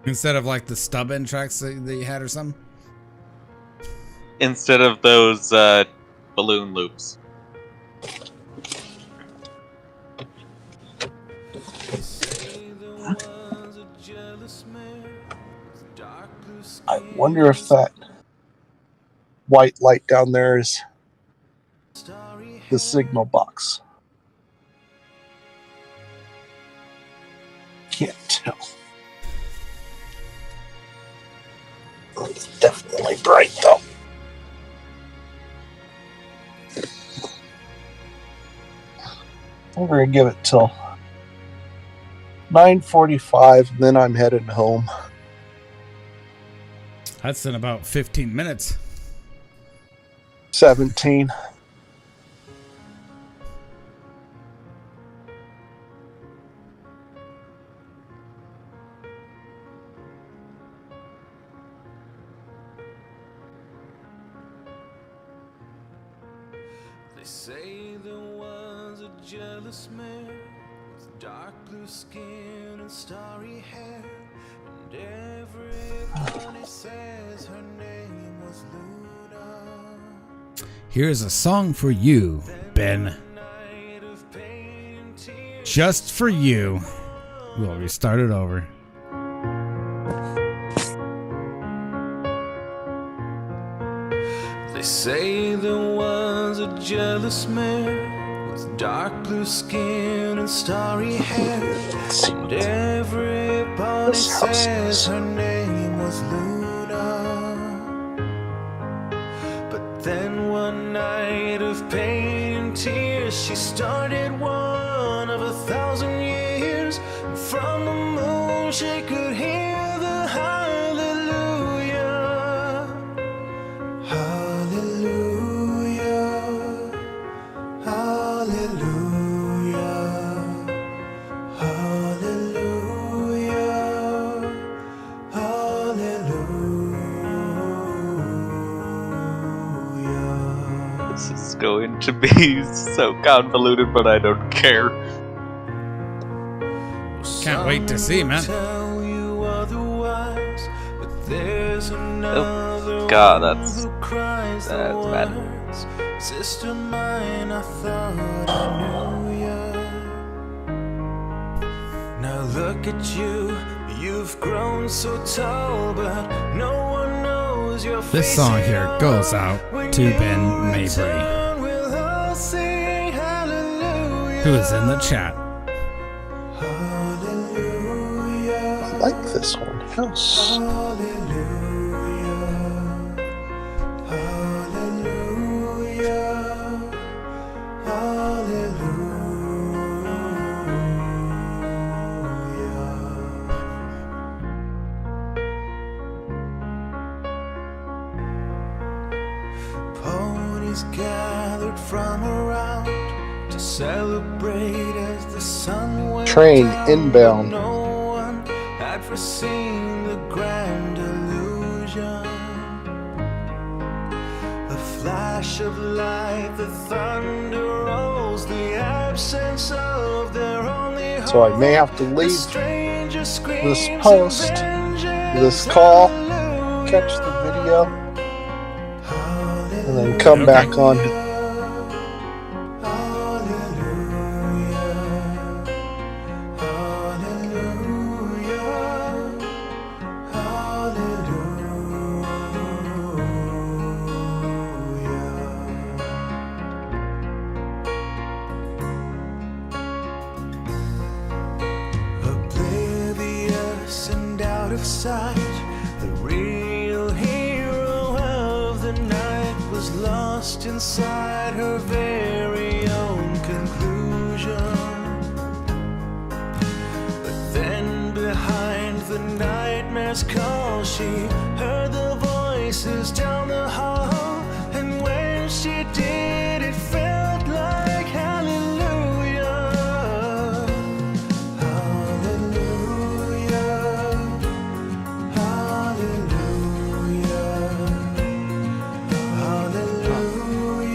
Instead of like the stub end tracks that you had or something? Instead of those balloon loops. I wonder if that white light down there is the signal box. Can't tell. It's definitely bright though. I'm gonna give it till 9:45, and then I'm heading home. That's in about 15 minutes. 17. They say there was a jealous man with dark blue skin and starry hair, and everybody says her name was Luna. Here's a song for you, Ben. Night of pain and tears. Just for you. We'll restart it over. They say there was a jealous man with dark blue skin and starry hair, and everybody This house says is. her name was Luna. But then one night of pain and tears, she started one of 1,000 years, and from the moon she could hear the hallelujah. Hallelujah, hallelujah, hallelujah, hallelujah. This is going to be so convoluted, but I don't care. Can't wait to see, man. Tell you otherwise, but there's another God, one that's who cries the bad. words. Sister mine, I thought I knew ya. Now look at you, you've grown so tall, but no one knows your face. This song here goes out to Ben Mabry, who is in the chat. I like this one. House. Ponies gathered from around to celebrate as the sun went Train down. inbound. No one had foreseen the grand illusion. A flash of light, the thunder rolls, the absence of their only hope. So I may have to leave this post, this call, catch the video, and then come back on. Oblivious and out of sight, the real hero of the night was lost inside her very own conclusion. But then behind the nightmare's call, she heard the voices down the hall, and when she did, it felt like hallelujah. Hallelujah, hallelujah, hallelujah.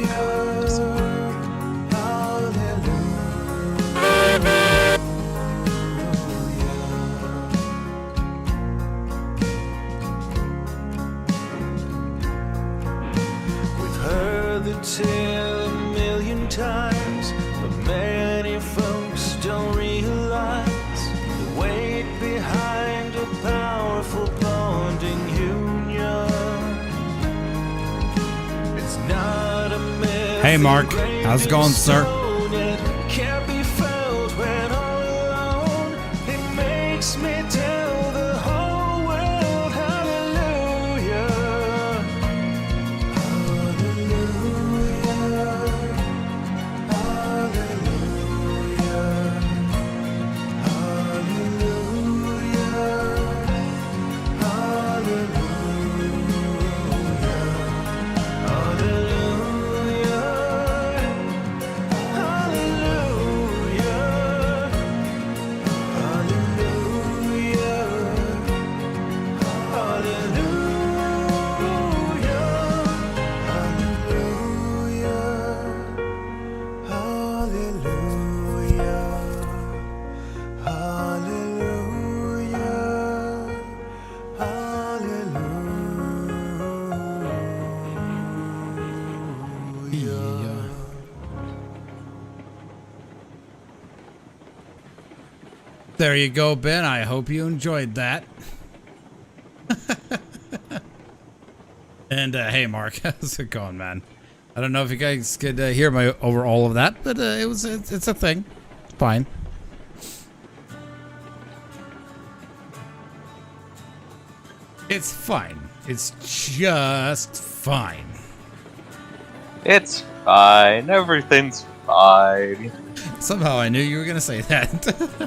Hey, Mark. How's it going, sir? Can't be felt when all alone. It makes me tell the whole world hallelujah. There you go, Ben. I hope you enjoyed that. And hey, Mark, how's it going, man? I don't know if you guys could hear my over all of that, but it's a thing. It's fine. It's fine. It's just fine. It's fine. Everything's fine. Somehow I knew you were gonna say that.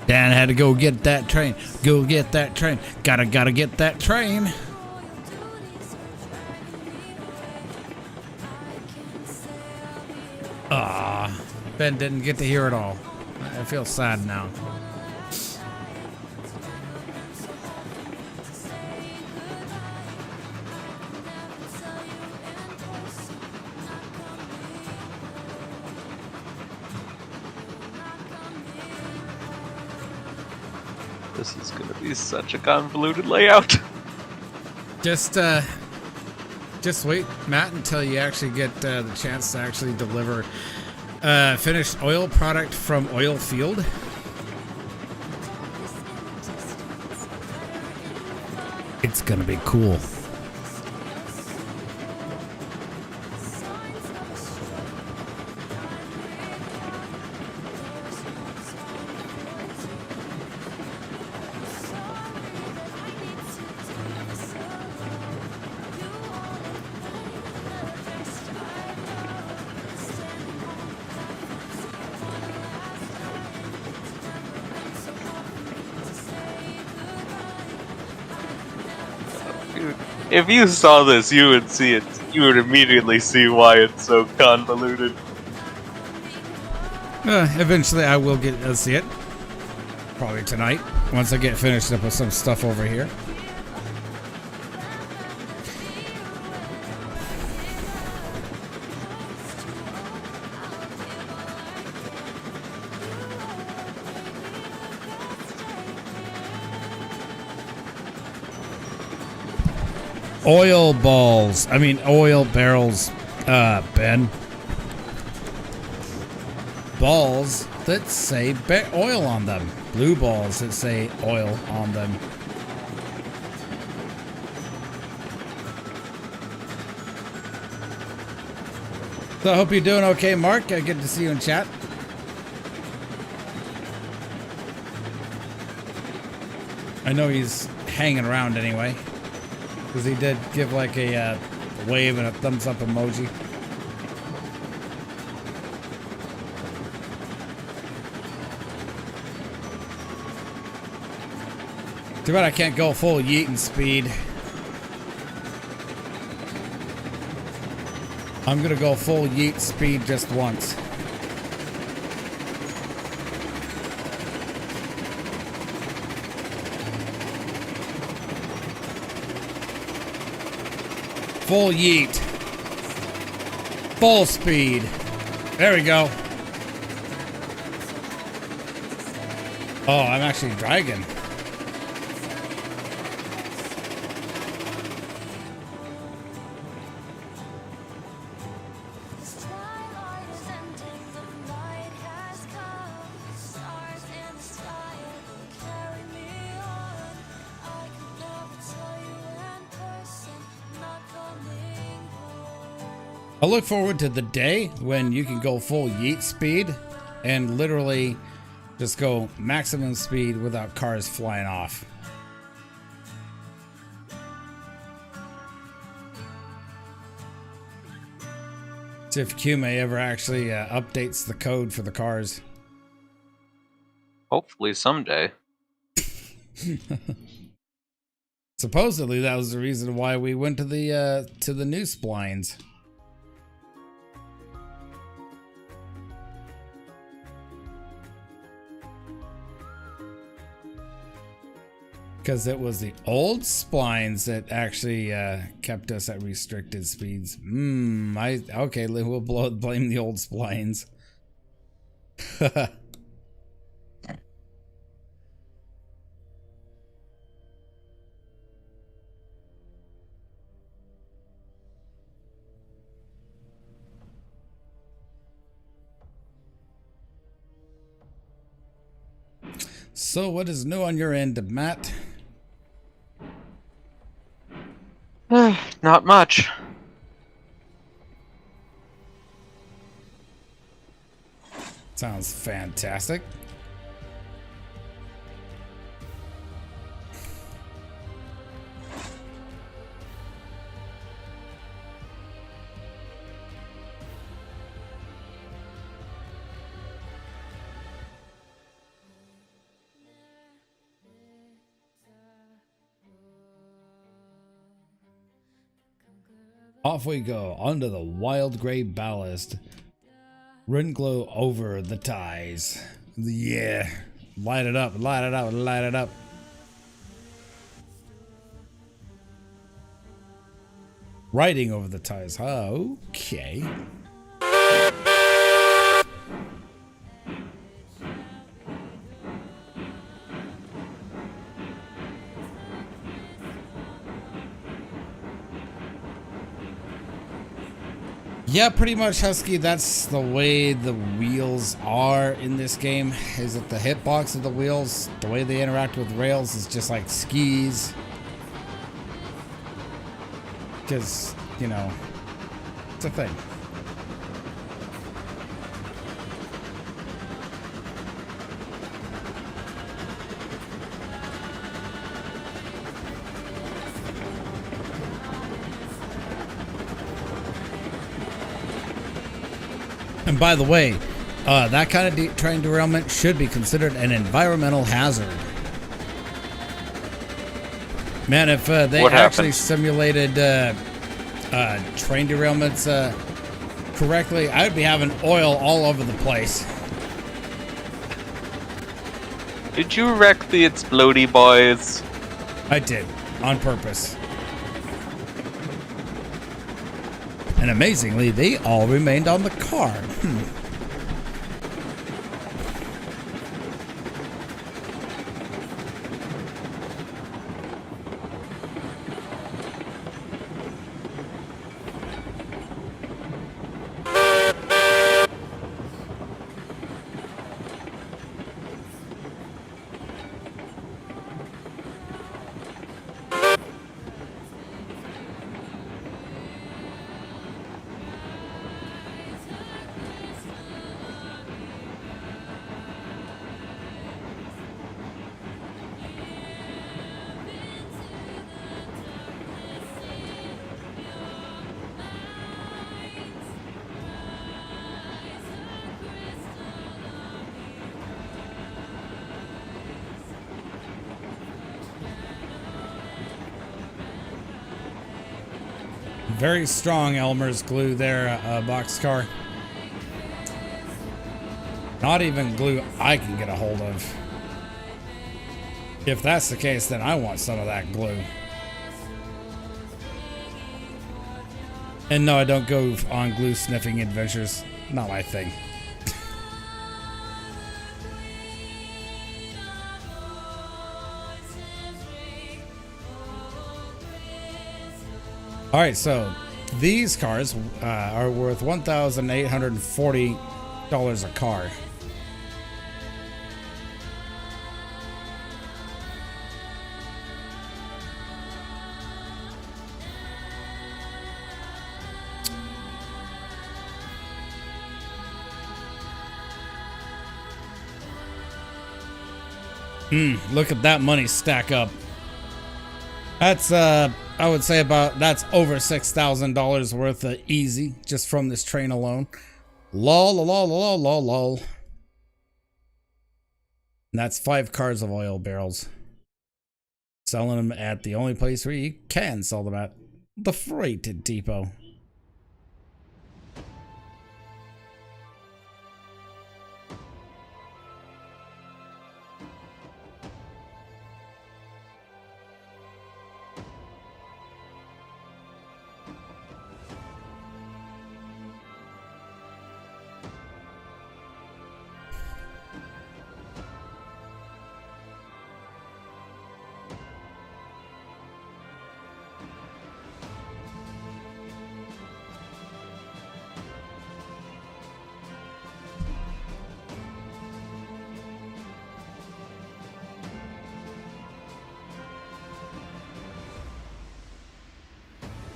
Dan had to go get that train. Go get that train. Gotta get that train. Ah, Ben didn't get to hear it all. I feel sad now. This is gonna be such a convoluted layout. Just wait, Matt, until you actually get the chance to actually deliver finished oil product from oil field. It's gonna be cool. Dude, if you saw this, you would see it. You would immediately see why it's so convoluted. Eventually, I will get to see it. Probably tonight, once I get finished up with some stuff over here. Oil balls. I mean, oil barrels, Ben. Balls that say oil on them. Blue balls that say oil on them. So I hope you're doing okay, Mark. Good to see you in chat. I know he's hanging around anyway. Because he did give like a wave and a thumbs up emoji. Too bad I can't go full yeeting speed. I'm gonna go full yeet speed just once. Full yeet. Full speed. There we go. Oh, I'm actually dragging. I look forward to the day when you can go full yeet speed and literally just go maximum speed without cars flying off. See if QMA ever actually updates the code for the cars. Hopefully someday. Supposedly that was the reason why we went to the new splines. Because it was the old splines that actually kept us at restricted speeds. Okay, we'll blame the old splines. So what is new on your end, Matt? Not much. Sounds fantastic. Off we go, onto the wild gray ballast. Rin glow over the ties. Yeah. Light it up, light it up, light it up. Riding over the ties. Okay. Yeah, pretty much, Husky. That's the way the wheels are in this game. Is it the hitbox of the wheels? The way they interact with rails is just like skis. Because, you know, it's a thing. And by the way, that kind of train derailment should be considered an environmental hazard. Man, if they actually simulated train derailments correctly, I would be having oil all over the place. Did you wreck the Explodey boys? I did, on purpose. And amazingly, they all remained on the car. Very strong Elmer's glue there, Boxcar. Not even glue I can get a hold of. If that's the case, then I want some of that glue. And no, I don't go on glue sniffing adventures. Not my thing. All right, so these cars are worth $1,840 a car. Look at that money stack up. That's I would say that's over $6,000 worth of easy just from this train alone. Lol, lol, lol, lol, lol, lol. And that's 5 cars of oil barrels. Selling them at the only place where you can sell them at, the freight depot.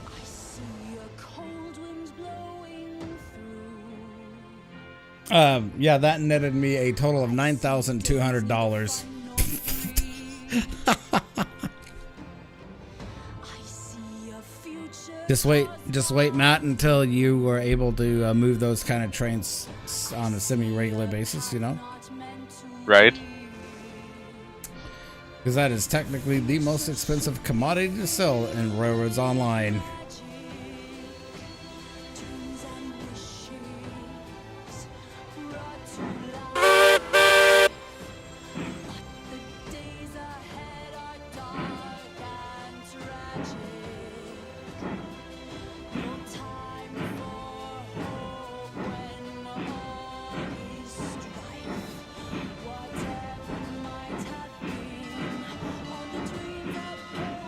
I see a cold wind blowing through. Yeah, that netted me a total of $9,200. I see a future. Just wait, Matt, until you are able to move those kind of trains on a semi-regular basis, you know? Not meant to Right? Because that is technically the most expensive commodity to sell in Railroads Online. dreams and wishes brought to life. But the days ahead are dark and tragic. No time for hope when all is strife. Whatever might have been, all the dreams that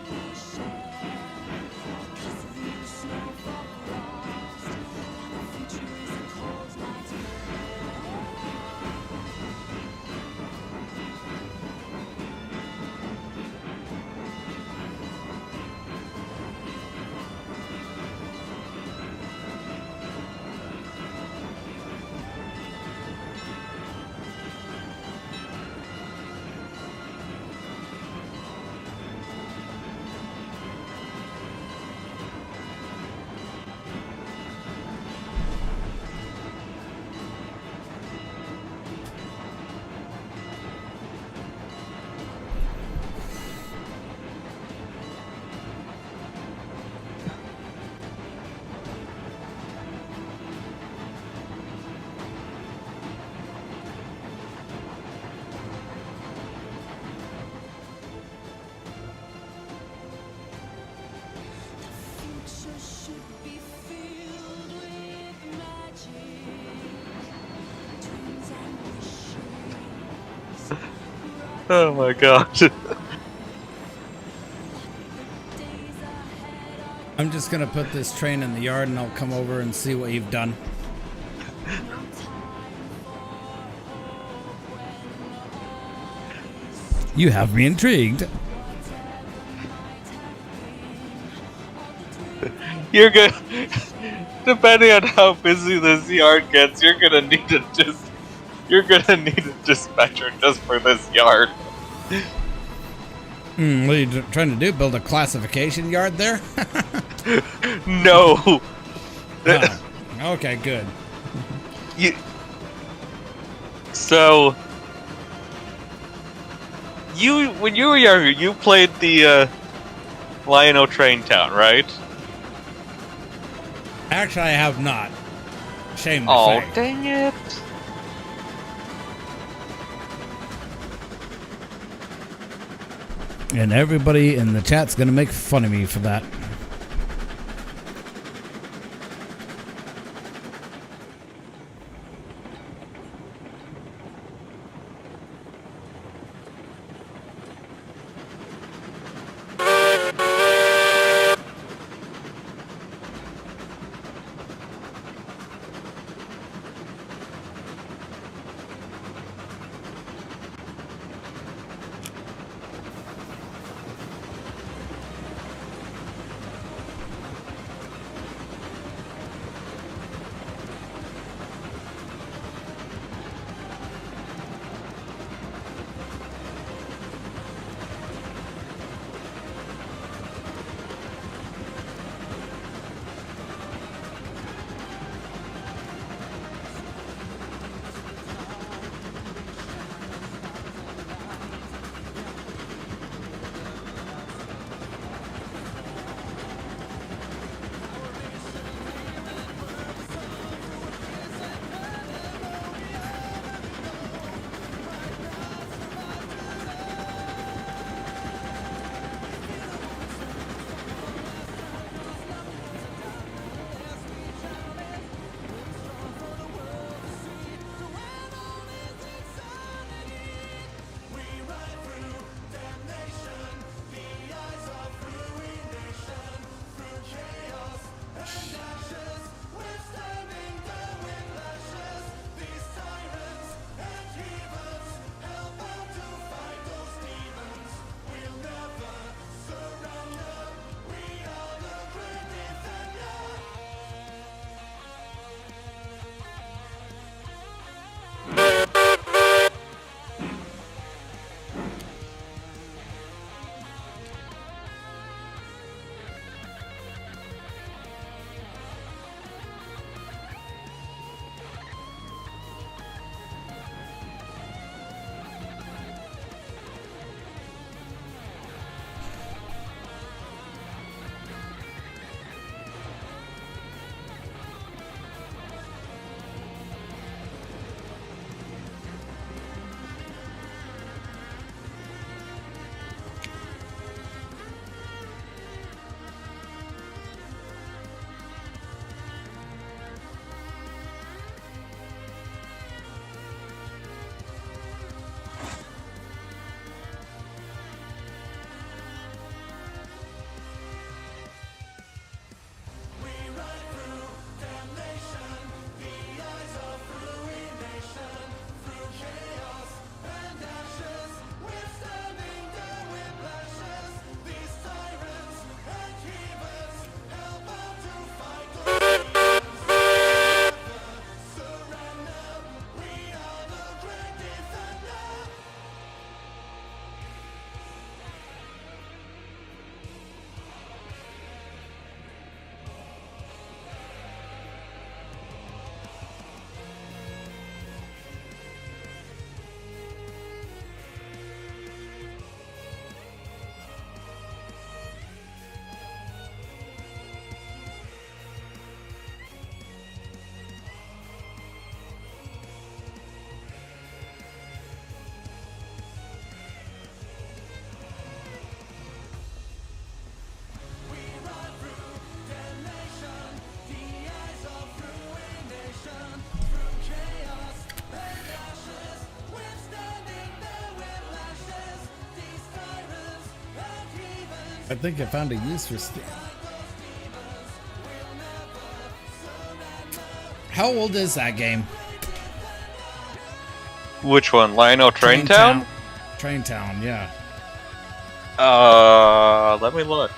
we share. Because of you, snow fog lost. Now the future is a cold nightmare. Future should be filled with magic. Dreams and wishes. Oh my god. Days ahead are I'm just gonna put this train in the yard and I'll come over and see what you've done. no time for hope when all is You have me intrigued. You're good. Depending on how busy this yard gets, you're gonna need a dispatcher just for this yard. What are you trying to do? Build a classification yard there? No. Oh, okay, good. So when you were younger, you played the Lion-O Train Town, right? Actually, I have not. Shame to Oh, say. dang it. And everybody in the chat's gonna make fun of me for that. I think I found a use for How old is that game? Which one? Lionel Train Town? Train Town, yeah. Let me look.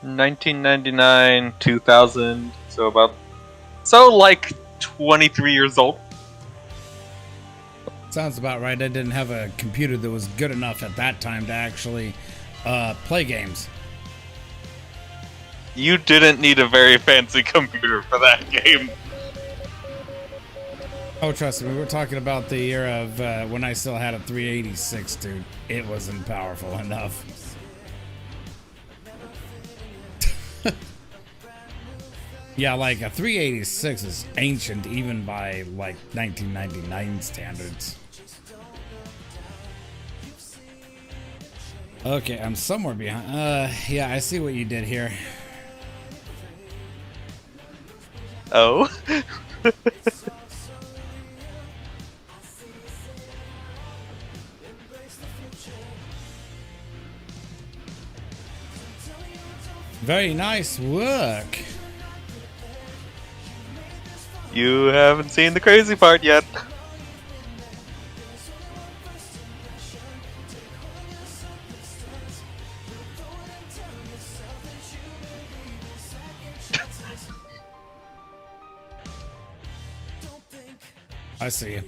$1999, 2000, so like 23 years old. Sounds about right. I didn't have a computer that was good enough at that time to actually play games. You didn't need a very fancy computer for that game. Oh, trust me, we're talking about the era of when I still had a 386, dude. It wasn't powerful enough. Yeah, like a 386 is ancient even by like 1999 standards. Okay, I'm somewhere behind. Yeah, I see what you did here. Oh? Very nice work. You haven't seen the crazy part yet. I see you.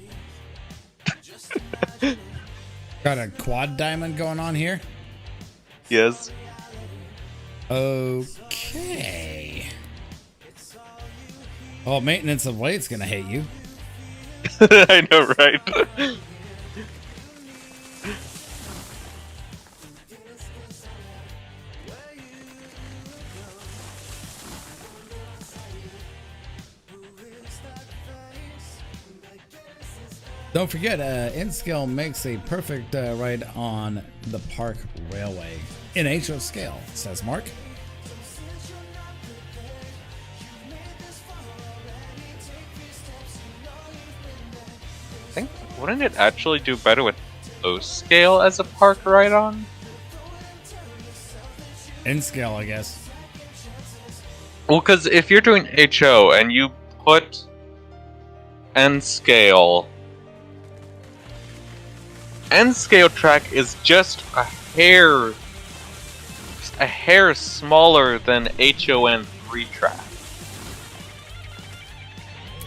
Got a quad diamond going on here? Yes. Okay. Oh, maintenance of late's gonna hate you. I know, right? Don't forget, N-Scale makes a perfect ride on the Park Railway. In HO scale, says Mark. I think, wouldn't it actually do better with O scale as a park ride on? N-Scale, I guess. Well, because if you're doing HO and you put N scale track is just a hair smaller than HON3 track.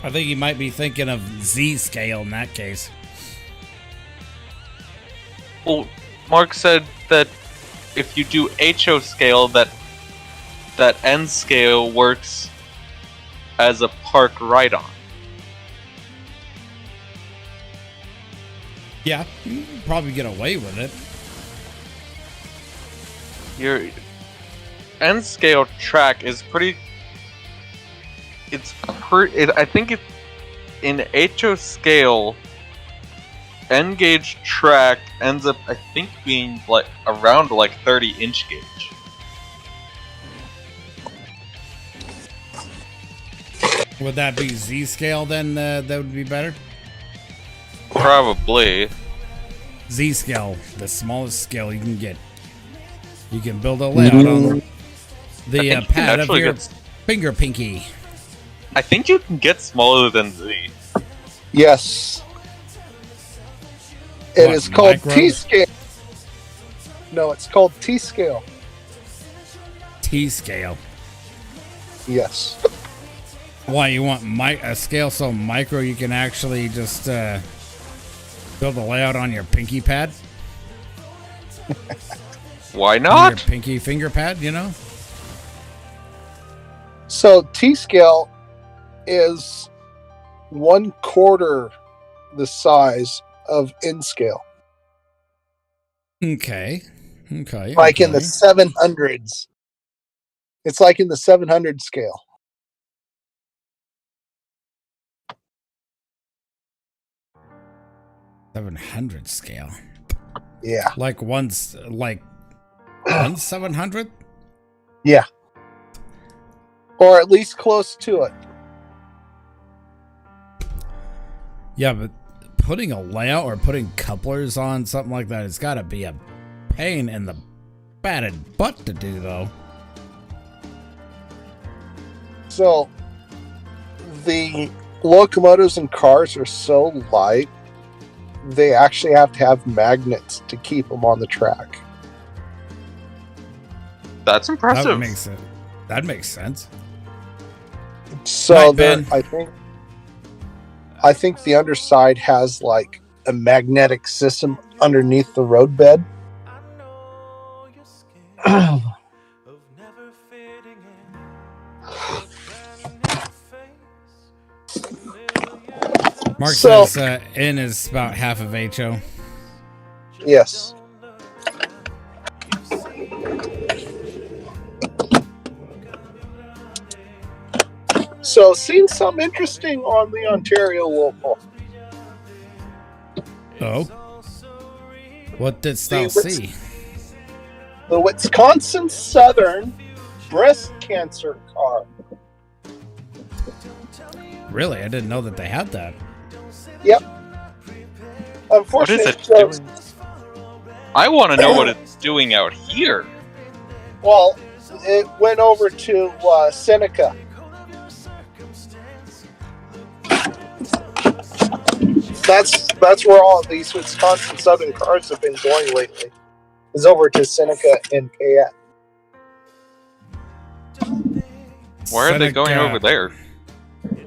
I think you might be thinking of Z scale in that case. Well, Mark said that if you do HO scale, that N scale works as a park ride-on. Yeah, you can probably get away with it. Your N scale track is pretty. I think in HO scale, N gauge track ends up, I think, being like around like 30-inch gauge. Would that be Z scale then? That would be better. Probably. Z scale, the smallest scale you can get. You can build a layout on the pad of your finger pinky. I think you can get smaller than Z. Yes. It What, is called micro? T-scale. No, it's called T-scale. T scale. Yes. Why you want a scale so micro you can actually just build a layout on your pinky pad? Why Your not? pinky finger pad, you know? So T scale is 1/4 the size of N scale, Okay. Okay. like in the okay. 700s. It's like in the 700 scale. $700 scale. Yeah, Like one 700? yeah, or at least close to it. Yeah, but putting a layout or putting couplers on something like that, it's got to be a pain in the batted butt to do, though. So the locomotives and cars are so light, they actually have to have magnets to keep them on the track. That's impressive. That makes sense. So Night, there, Ben. I think the underside has like a magnetic system underneath the roadbed. I know you're scared of never fitting in. Mark So- says N is about half of HO. Yes. So, seen some interesting on the Ontario local. Oh? What didst thou See, see? The Wisconsin Southern breast cancer car. Really? I didn't know that they had that. Yep. What Unfortunately, is it doing? I want to know what it's doing out here. well, it went over to Seneca. That's where all of these Wisconsin Southern cars have been going lately. Is over to Seneca and Payette. Why are they going Seneca. over there?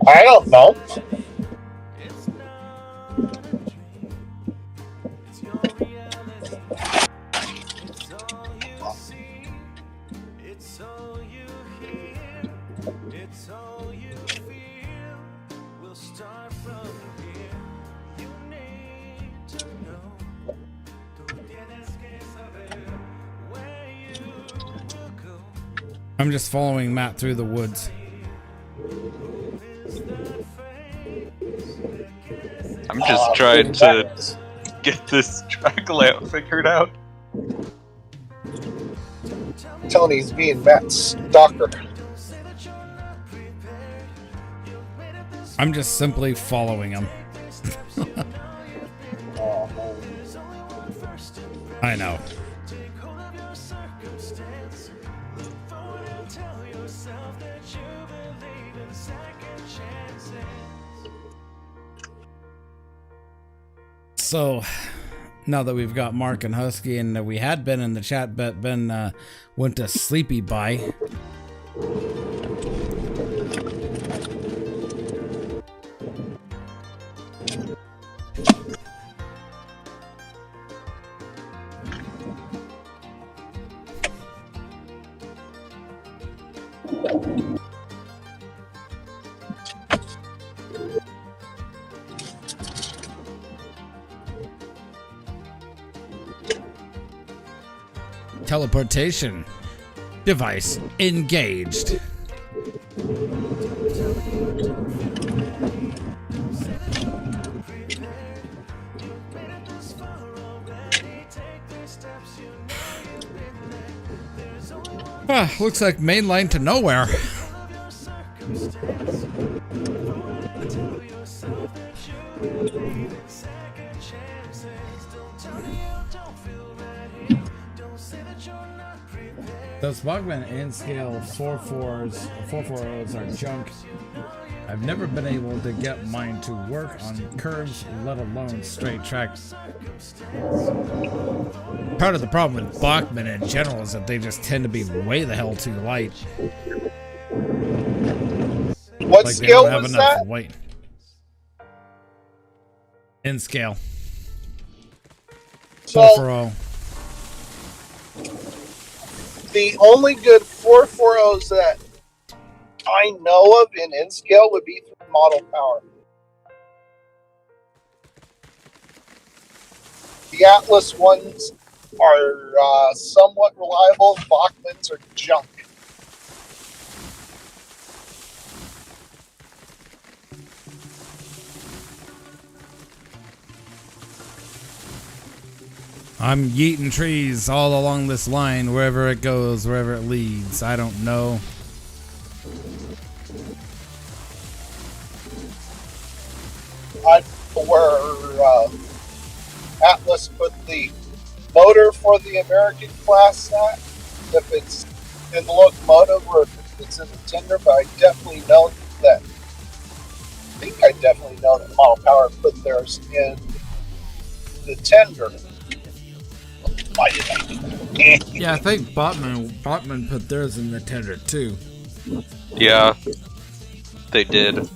I don't know. I'm just following Matt through the woods. I'm just trying to get this track layout figured out. Tony's being Matt's stalker. I'm just simply following him. I know. So, now that we've got Mark and Husky, and we had Ben in the chat, but Ben went to sleepy bye. Teleportation device engaged. Looks like main line to nowhere. Those Bogman and scale 440s are junk. I've never been able to get mine to work on curves, let alone straight tracks. Part of the problem with Bachman in general is that they just tend to be way the hell too light. What Like they scale don't have was enough that? weight. In scale. So, 440. The only good 440s that I know of in N-scale would be through model power. The Atlas ones are somewhat reliable. Bachmans are junk. I'm yeeting trees all along this line, wherever it goes, wherever it leads. I don't know. I know where Atlas put the motor for the American class at, if it's in the locomotive or if it's in the tender, but I definitely know that. I think I definitely know that Model Power put theirs in the tender. Why did I do that? Yeah, I think Botman put theirs in the tender too. Yeah, they did.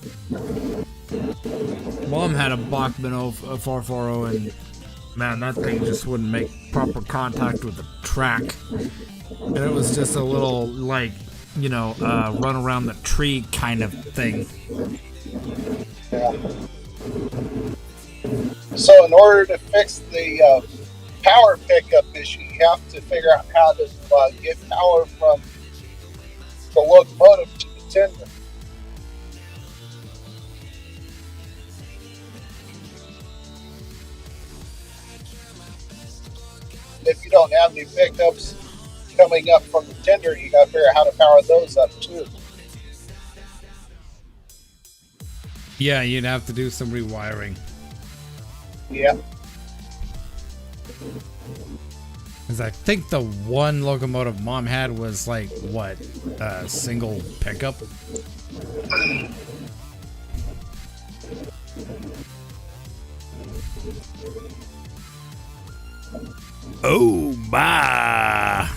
Mom had a Bachman 440 and man, that thing just wouldn't make proper contact with the track. And it was just a little, like, you know, run around the tree kind of thing. Yeah. So in order to fix the power pickup issue, you have to figure out how to get power from the locomotive to the tender. If you don't have any pickups coming up from the tender, you got to figure out how to power those up too. Yeah, you'd have to do some rewiring. Yeah. Because I think the one locomotive Mom had was like, what, single pickup? Oh, my.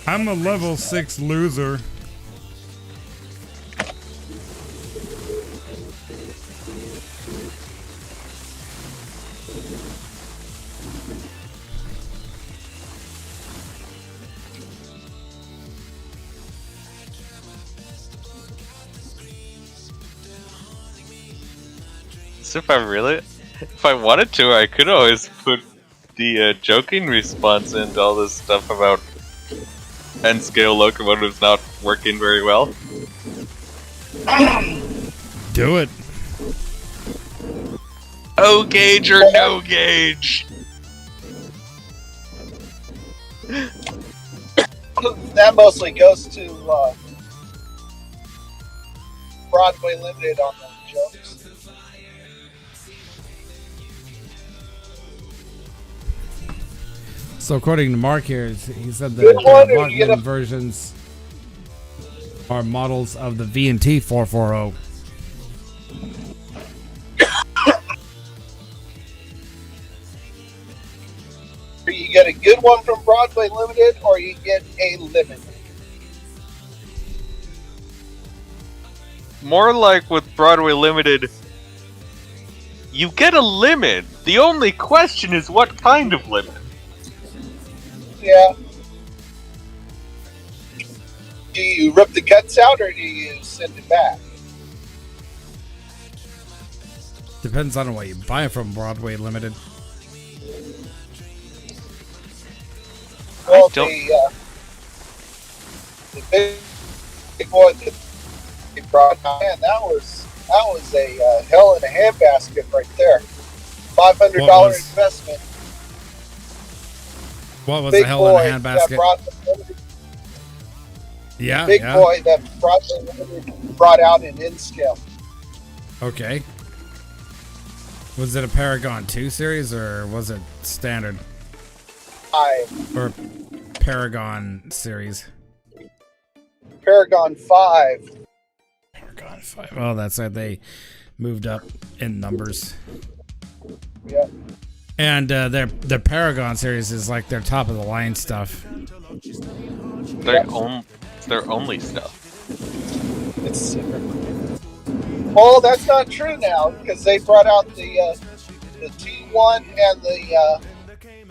I'm a level 6 loser. So if I wanted to, I could always put the joking response into all this stuff about N-scale locomotives not working very well. Do it. O gauge or no gauge? That mostly goes to Broadway Limited on those jokes. So according to Mark here, he said that Good one, the or you get Bachman a- versions are models of the V&T 440. You get a good one from Broadway Limited, or you get a limit. More like with Broadway Limited, you get a limit. The only question is what kind of limit. Yeah. Do you rip the cuts out, or do you send it back? Depends on what you buy from Broadway Limited. Well, don't- the big boy that they brought in, that was a hell in a handbasket right there. $500 What was- investment. What was Big the hell in boy a handbasket? Yeah, Big yeah. boy that brought out in N-scale. Okay. Was it a Paragon 2 series or was it standard? I Or Paragon series? Paragon 5. Paragon 5. Oh, that's right. They moved up in numbers. Yep. And their Paragon series is like their top of the line stuff. Their only stuff. It's super. Well, that's not true now because they brought out the T1 and the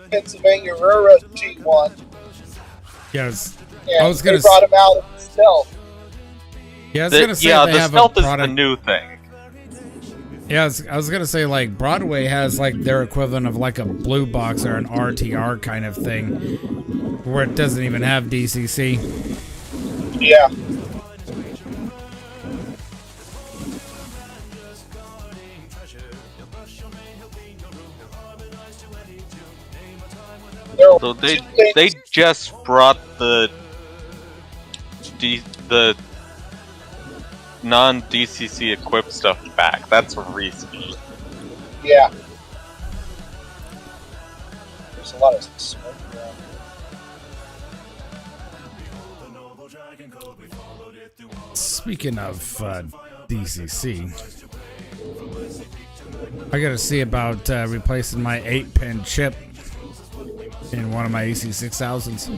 Pennsylvania Railroad T1. Yes. And I was gonna they brought them out of stealth. Yeah, I was gonna say they the have stealth a is the product. new thing. Yeah, I was gonna say like Broadway has like their equivalent of like a blue box or an RTR kind of thing, where it doesn't even have DCC. Yeah. So they just brought the non-DCC equipped stuff back. That's recent. Yeah. There's a lot of smoke around. Speaking of DCC, I gotta see about replacing my 8-pin chip in one of my EC6000s.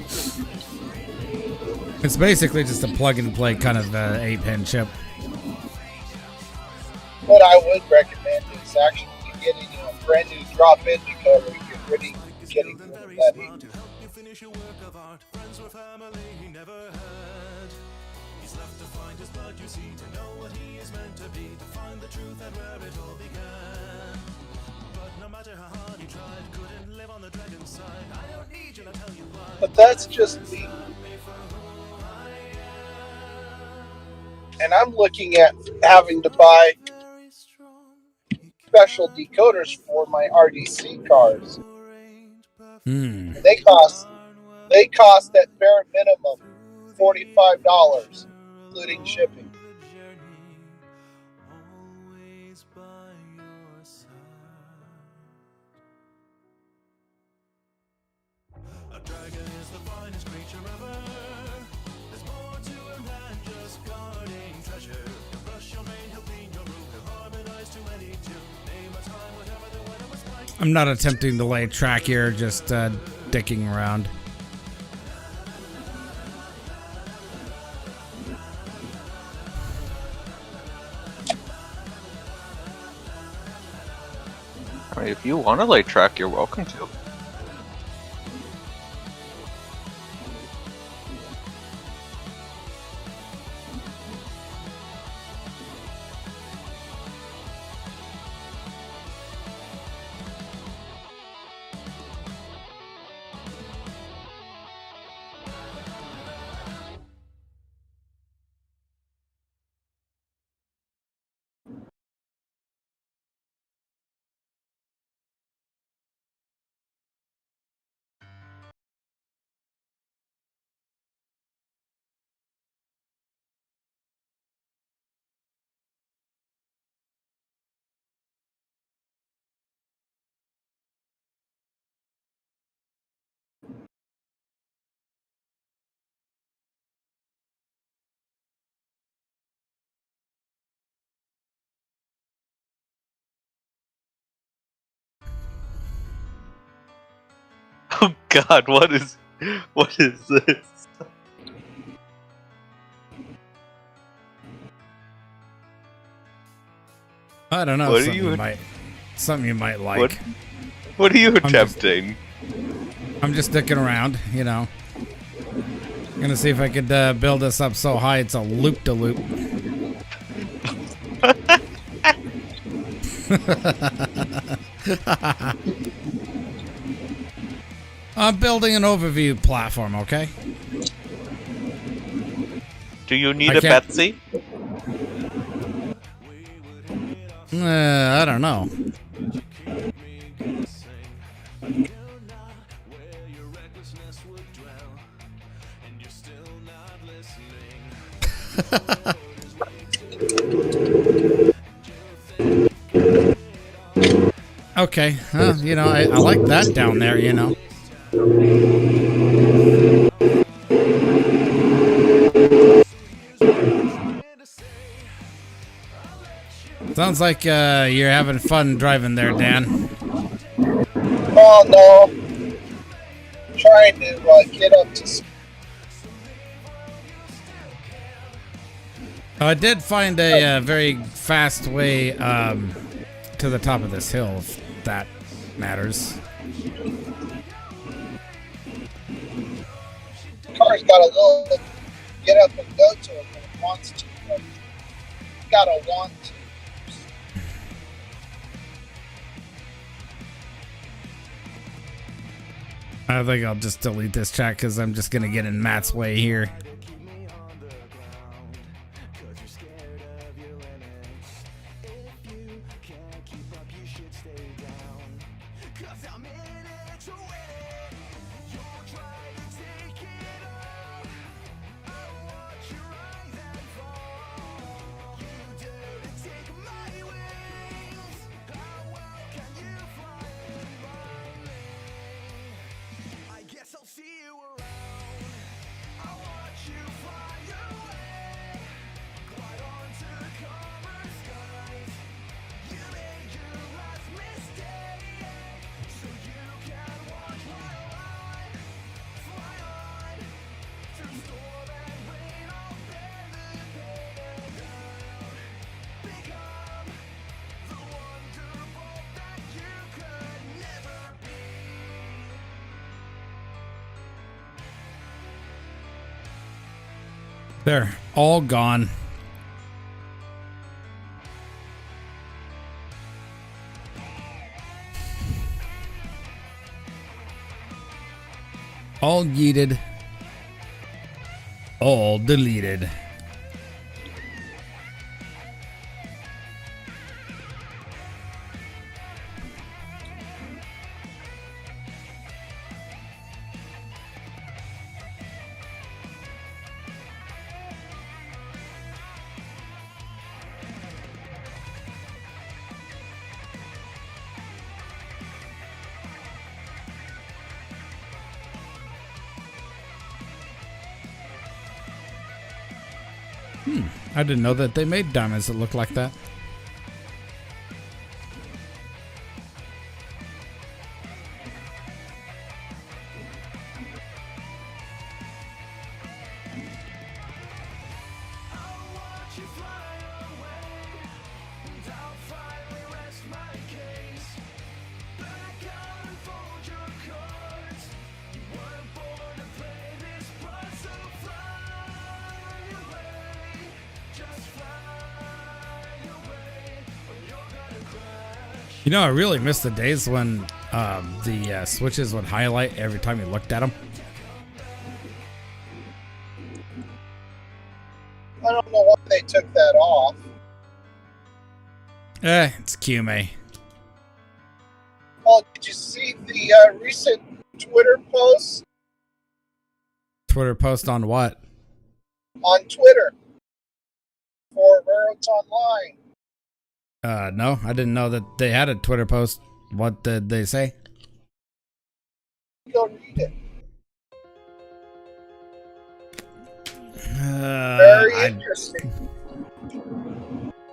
It's basically just a plug-and-play kind of 8-pin chip. What I would recommend is actually getting a brand new drop-in decoder. Get ready, getting rid of that. But that's just me. And I'm looking at having to buy special decoders for my RDC cars. They cost at bare minimum $45, including shipping. I'm not attempting to lay track here, just dicking around. I mean, if you want to lay track, you're welcome to. Oh God, what is this? I don't know. What are Something you might like. What are you attempting? I'm just sticking around, you know. Gonna see if I could build this up so high it's a loop-de-loop. I'm building an overview platform, okay? Do you need a Betsy? I don't know. Okay, you know, I like that down there, you know. Sounds like you're having fun driving there, Dan. Oh no, trying to get up to speed. I did find a very fast way to the top of this hill, if that matters. Car's got a little get up and go to it when it wants to, but you gotta want to. I think I'll just delete this chat because I'm just gonna get in Matt's way here. They're all gone. All yeeted. All deleted. I didn't know that they made diamonds that look like that. You know, I really miss the days when the switches would highlight every time you looked at them. I don't know why they took that off. It's QMA. Oh, did you see the recent Twitter post? Twitter post on what? On Twitter for Railroads Online. No, I didn't know that they had a Twitter post. What did they say? Go read it. Very interesting.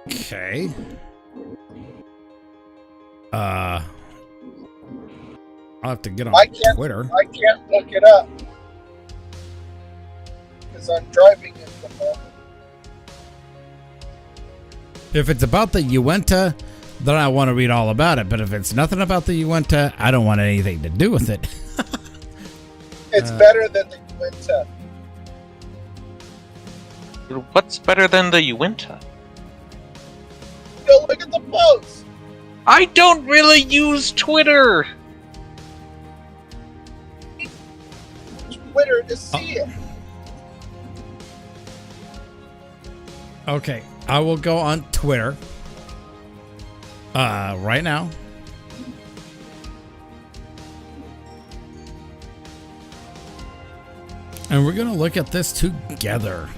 Okay. I'll have to get on Twitter. I can't look it up because I'm driving at the moment. If it's about the Uinta, then I want to read all about it. But if it's nothing about the Uinta, I don't want anything to do with it. It's better than the Uinta. What's better than the Uinta? Go look at the post. I don't really use Twitter. Twitter to see it. Okay, I will go on Twitter right now. And we're going to look at this together.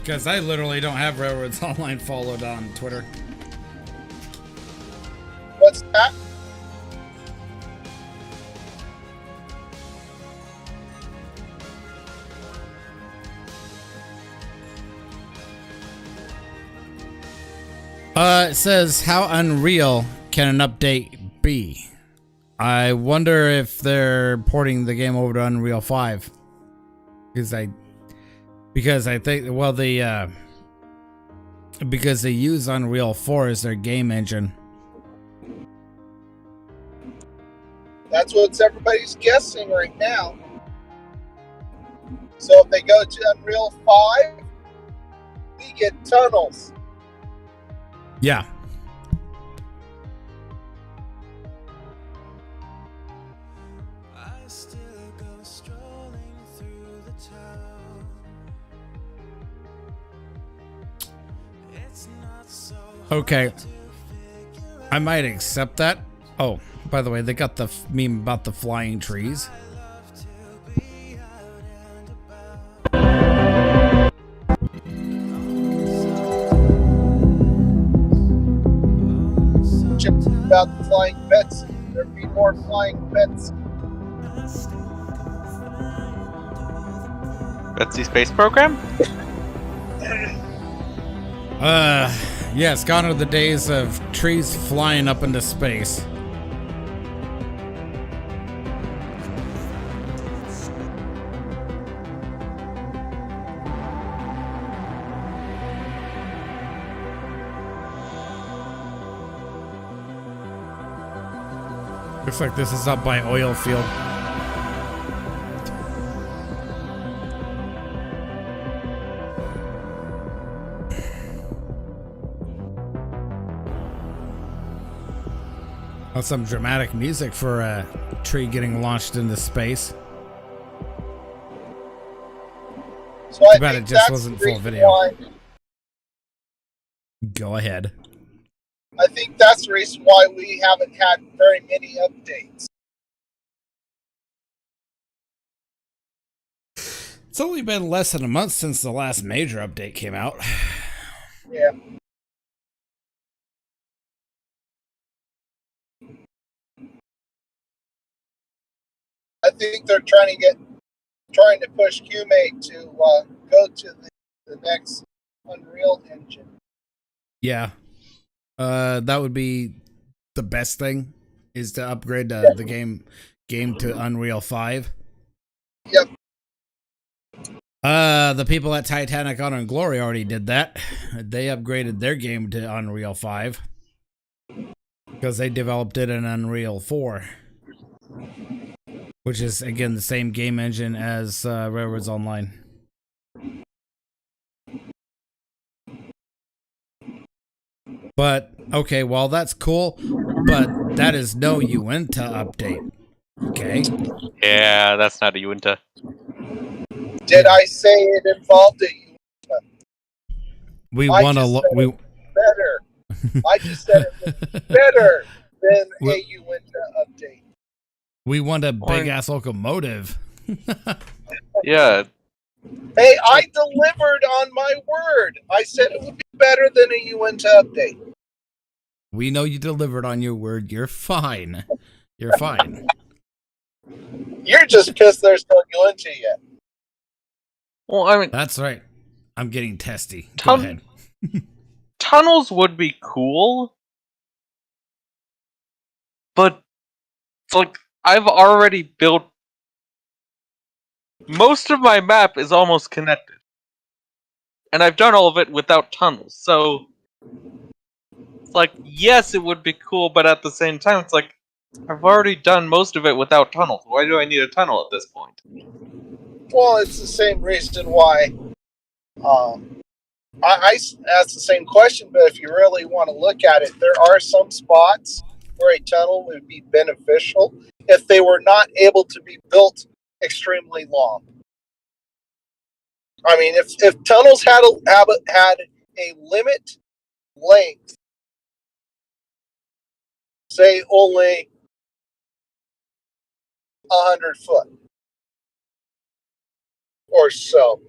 Because I literally don't have Railroads Online followed on Twitter. What's that? It says, how unreal can an update be? I wonder if they're porting the game over to Unreal 5. Because I think, well, because they use Unreal 4 as their game engine. That's what everybody's guessing right now. So if they go to Unreal 5, we get tunnels. Yeah. I still go strolling through the town. It's not so Okay. I might accept that. Oh, by the way, they got the meme about the flying trees. About the flying pets. There'd be more flying pets. Betsy Space Program? Yes, gone are the days of trees flying up into space. Looks like this is up by oil field. That's some dramatic music for a tree getting launched into space. So I Too bad think it just that's wasn't the full reason video. why- Go ahead. I think that's the reason why we haven't had very many updates. It's only been less than a month since the last major update came out. Yeah. I think they're trying to push QMate to go to the next Unreal Engine. Yeah. That would be the best thing, is to upgrade the game to Unreal 5. Yep. The people at Titanic Honor and Glory already did that. They upgraded their game to Unreal 5 because they developed it in Unreal 4, which is again the same game engine as Railroads Online. But okay, well that's cool, but that is no Uinta update. Okay. Yeah, that's not a Uinta. Did I say it involved a We I want just to said it better. I just said it was better than a Uinta update. we want a big ass locomotive. Yeah, Hey, I delivered on my word. I said it would be better than a Uinta update. We know you delivered on your word. You're fine. You're fine. You're just pissed there's no Uinta yet. well, I mean, That's right. I'm getting testy. Go Tom- ahead. tunnels would be cool, but it's like I've already built. Most of my map is almost connected, and I've done all of it without tunnels. So it's like, yes, it would be cool, but at the same time, it's like I've already done most of it without tunnels. Why do I need a tunnel at this point? Well, it's the same reason why I asked the same question, but if you really want to look at it, there are some spots where a tunnel would be beneficial if they were not able to be built extremely long. I mean, if tunnels had a limit length, say only 100 foot or so,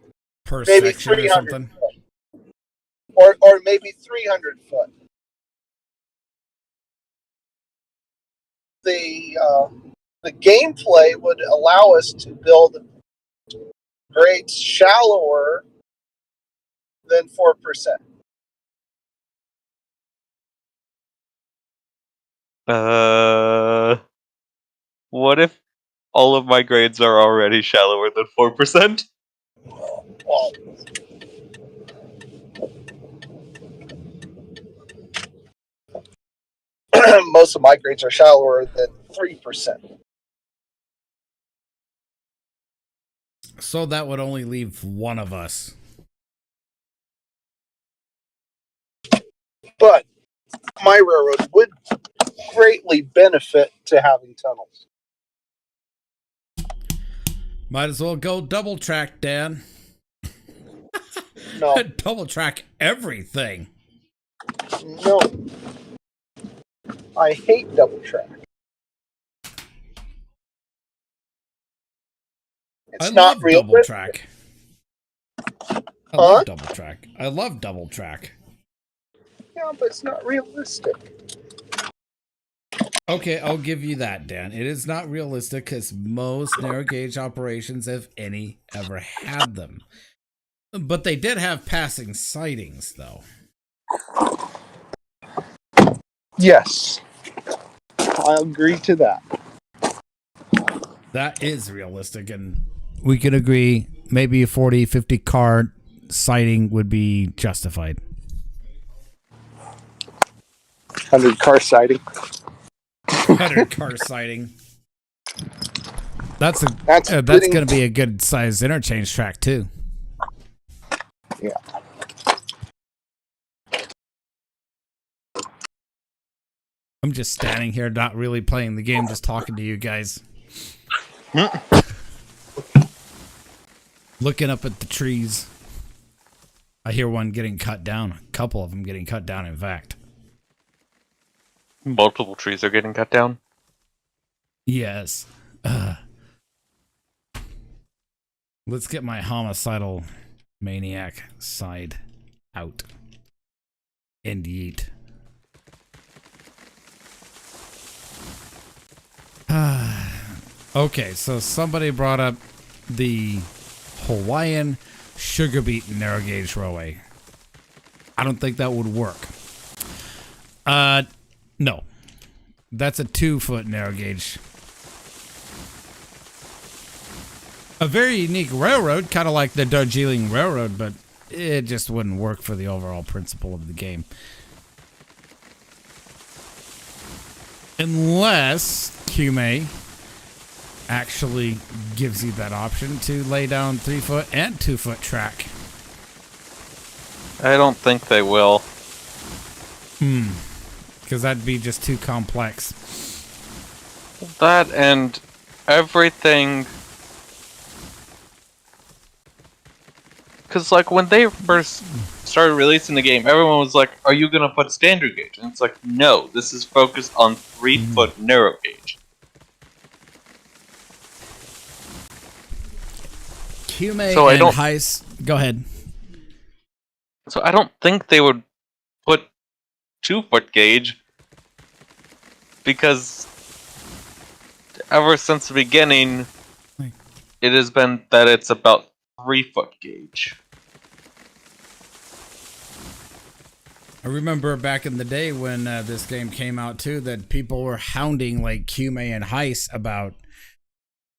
Per maybe section or 300 something. foot, or maybe 300 foot. The gameplay would allow us to build grades shallower than 4%. What if all of my grades are already shallower than 4%? Well, most of my grades are shallower than 3%. So that would only leave one of us. But my railroad would greatly benefit to having tunnels. Might as well go double track, Dan. No, Double track everything. no. I hate double track. It's I not love real. double track. I love double track. I love double track. Yeah, but it's not realistic. Okay, I'll give you that, Dan. It is not realistic because most narrow gauge operations, if any, ever had them. But they did have passing sightings, though. Yes, I agree to that. That is realistic, and we can agree maybe a 40, 50 car sighting would be justified. 100 car sighting. 100 car sighting. That's That's going to be a good size interchange track too. Yeah. I'm just standing here, not really playing the game, just talking to you guys. Looking up at the trees. I hear one getting cut down. A couple of them getting cut down, in fact. Multiple trees are getting cut down. Yes. Let's get my homicidal maniac side out. And yeet. Okay, so somebody brought up the Hawaiian sugar beet narrow gauge railway. I don't think that would work. No. That's a 2-foot narrow gauge. A very unique railroad, kind of like the Darjeeling Railroad, but it just wouldn't work for the overall principle of the game. Unless QMA actually gives you that option to lay down 3-foot and 2-foot track. I don't think they will. Because that'd be just too complex. That and everything. Because, like, when they first started releasing the game, everyone was like, are you going to put standard gauge? And it's like, no, this is focused on 3-foot narrow gauge. QMA So I and don't- Heist. Go ahead. So I don't think they would put 2-foot gauge, because ever since the beginning, it has been that it's about 3-foot gauge. I remember back in the day when this game came out too, that people were hounding like QMA and Heist about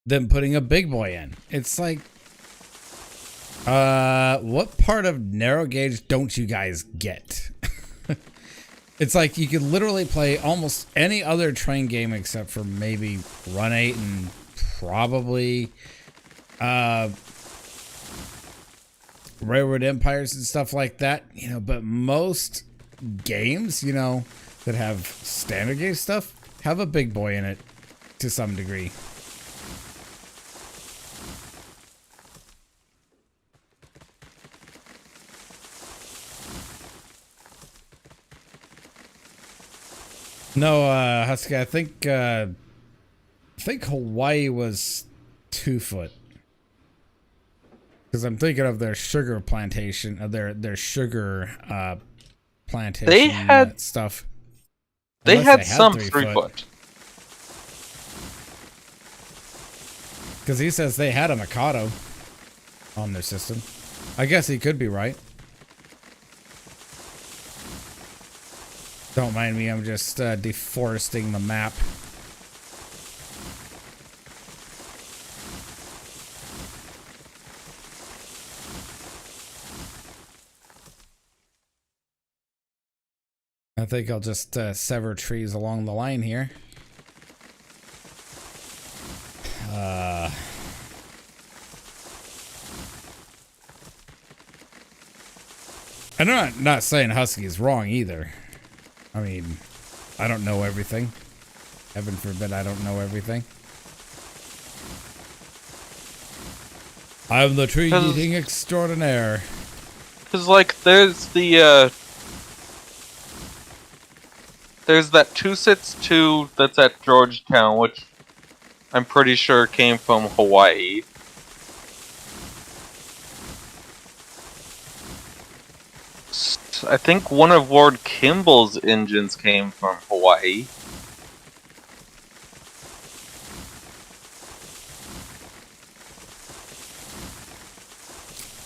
them putting a big boy in. It's like, what part of narrow gauge don't you guys get? It's like you could literally play almost any other train game except for maybe Run 8 and probably Railroad Empires and stuff like that, you know, but most games, you know, that have standard gauge stuff have a big boy in it to some degree. No, Husky, I think Hawaii was 2-foot. Because I'm thinking of their sugar plantation, their sugar plantation They had stuff. They Unless had some 3-foot. Because he says they had a Mikado on their system. I guess he could be right. Don't mind me, I'm just deforesting the map. I think I'll just sever trees along the line here. I'm not saying Husky's wrong either. I mean, I don't know everything. Heaven forbid I don't know everything. I'm the tree eating extraordinaire. Because, like, there's that 262 that's at Georgetown, which I'm pretty sure came from Hawaii. I think one of Ward Kimball's engines came from Hawaii.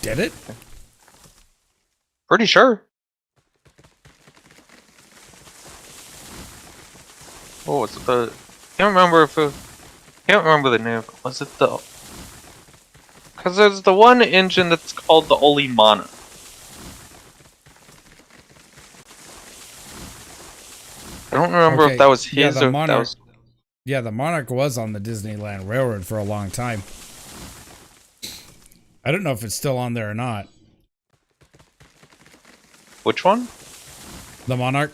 Did it? Pretty sure. Oh, was it the? Can't remember if it. Can't remember the name. Was it the? Because there's the one engine that's called the Olimana. I don't remember Okay, if that was yeah, his the or if that Monarch. was. Yeah, the Monarch was on the Disneyland Railroad for a long time. I don't know if it's still on there or not. Which one? The Monarch?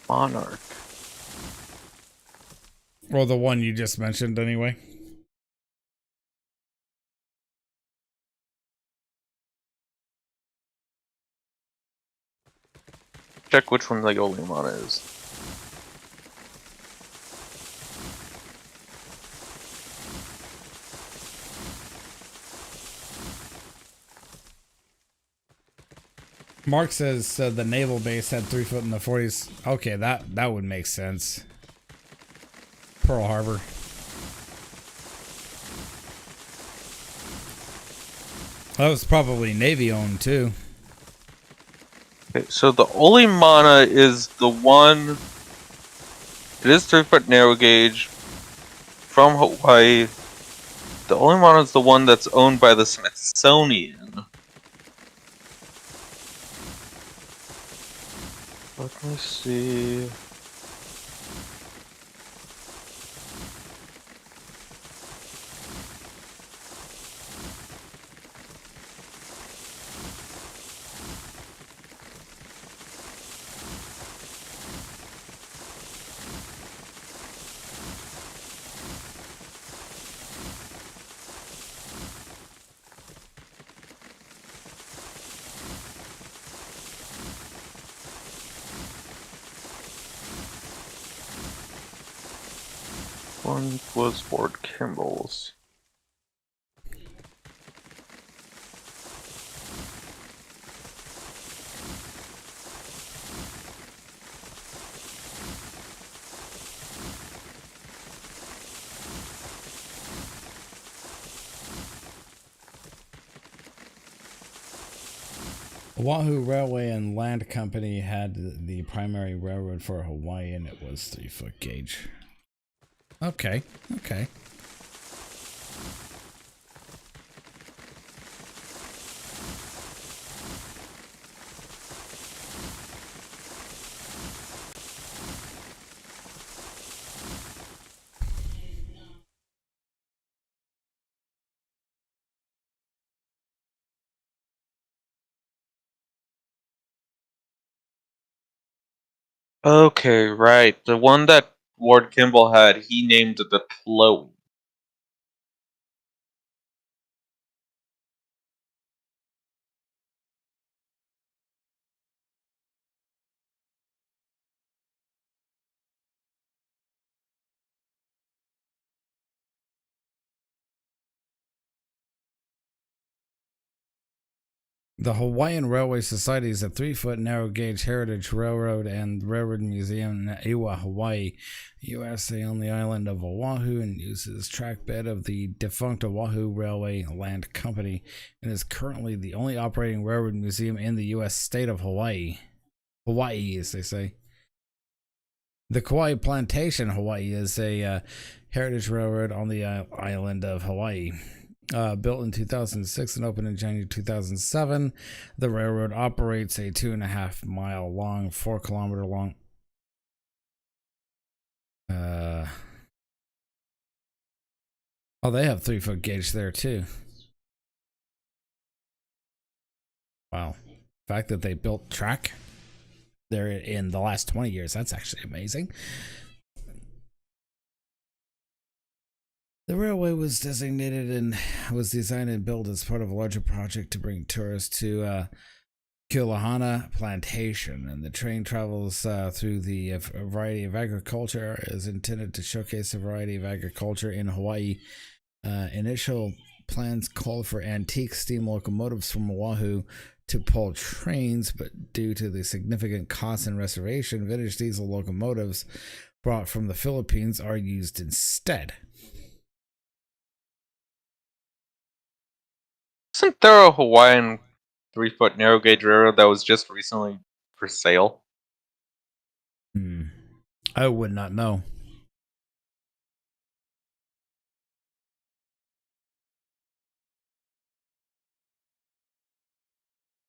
Monarch. Well, the one you just mentioned anyway. Check which one the Olimana is. Mark says the naval base had 3 foot in the 40s. Okay, that would make sense. Pearl Harbor. That was probably Navy owned too. Okay, so the Olimana is the one. It is 3-foot narrow gauge from Hawaii. The Olimana is the one that's owned by the Smithsonian. Let me see. One was Ford Kimball's. Oahu Railway and Land Company had the primary railroad for Hawaii, and it was 3-foot gauge. Okay, okay. Okay, right. The one that Ward Kimball had, he named the Chloe. The Hawaiian Railway Society is a 3-foot narrow gauge heritage railroad and railroad museum in Ewa, Hawaii, USA, on the island of Oahu, and uses track bed of the defunct Oahu Railway Land Company, and is currently the only operating railroad museum in the U.S. state of Hawaii. Hawaii, as they say. The Kauai Plantation, Hawaii, is a heritage railroad on the island of Hawaii. Built in 2006 and opened in January 2007, the railroad operates a 2.5 mile long, 4 kilometer long. Oh, they have 3-foot gauge there too. Wow. The fact that they built track there in the last 20 years, that's actually amazing. The railway was designated and was designed and built as part of a larger project to bring tourists to Keolahana Plantation, and the train travels through the variety of agriculture, is intended to showcase a variety of agriculture in Hawaii. Initial plans called for antique steam locomotives from Oahu to pull trains, but due to the significant cost and restoration, vintage diesel locomotives brought from the Philippines are used instead. Isn't there a Hawaiian 3-foot narrow gauge railroad that was just recently for sale? I would not know.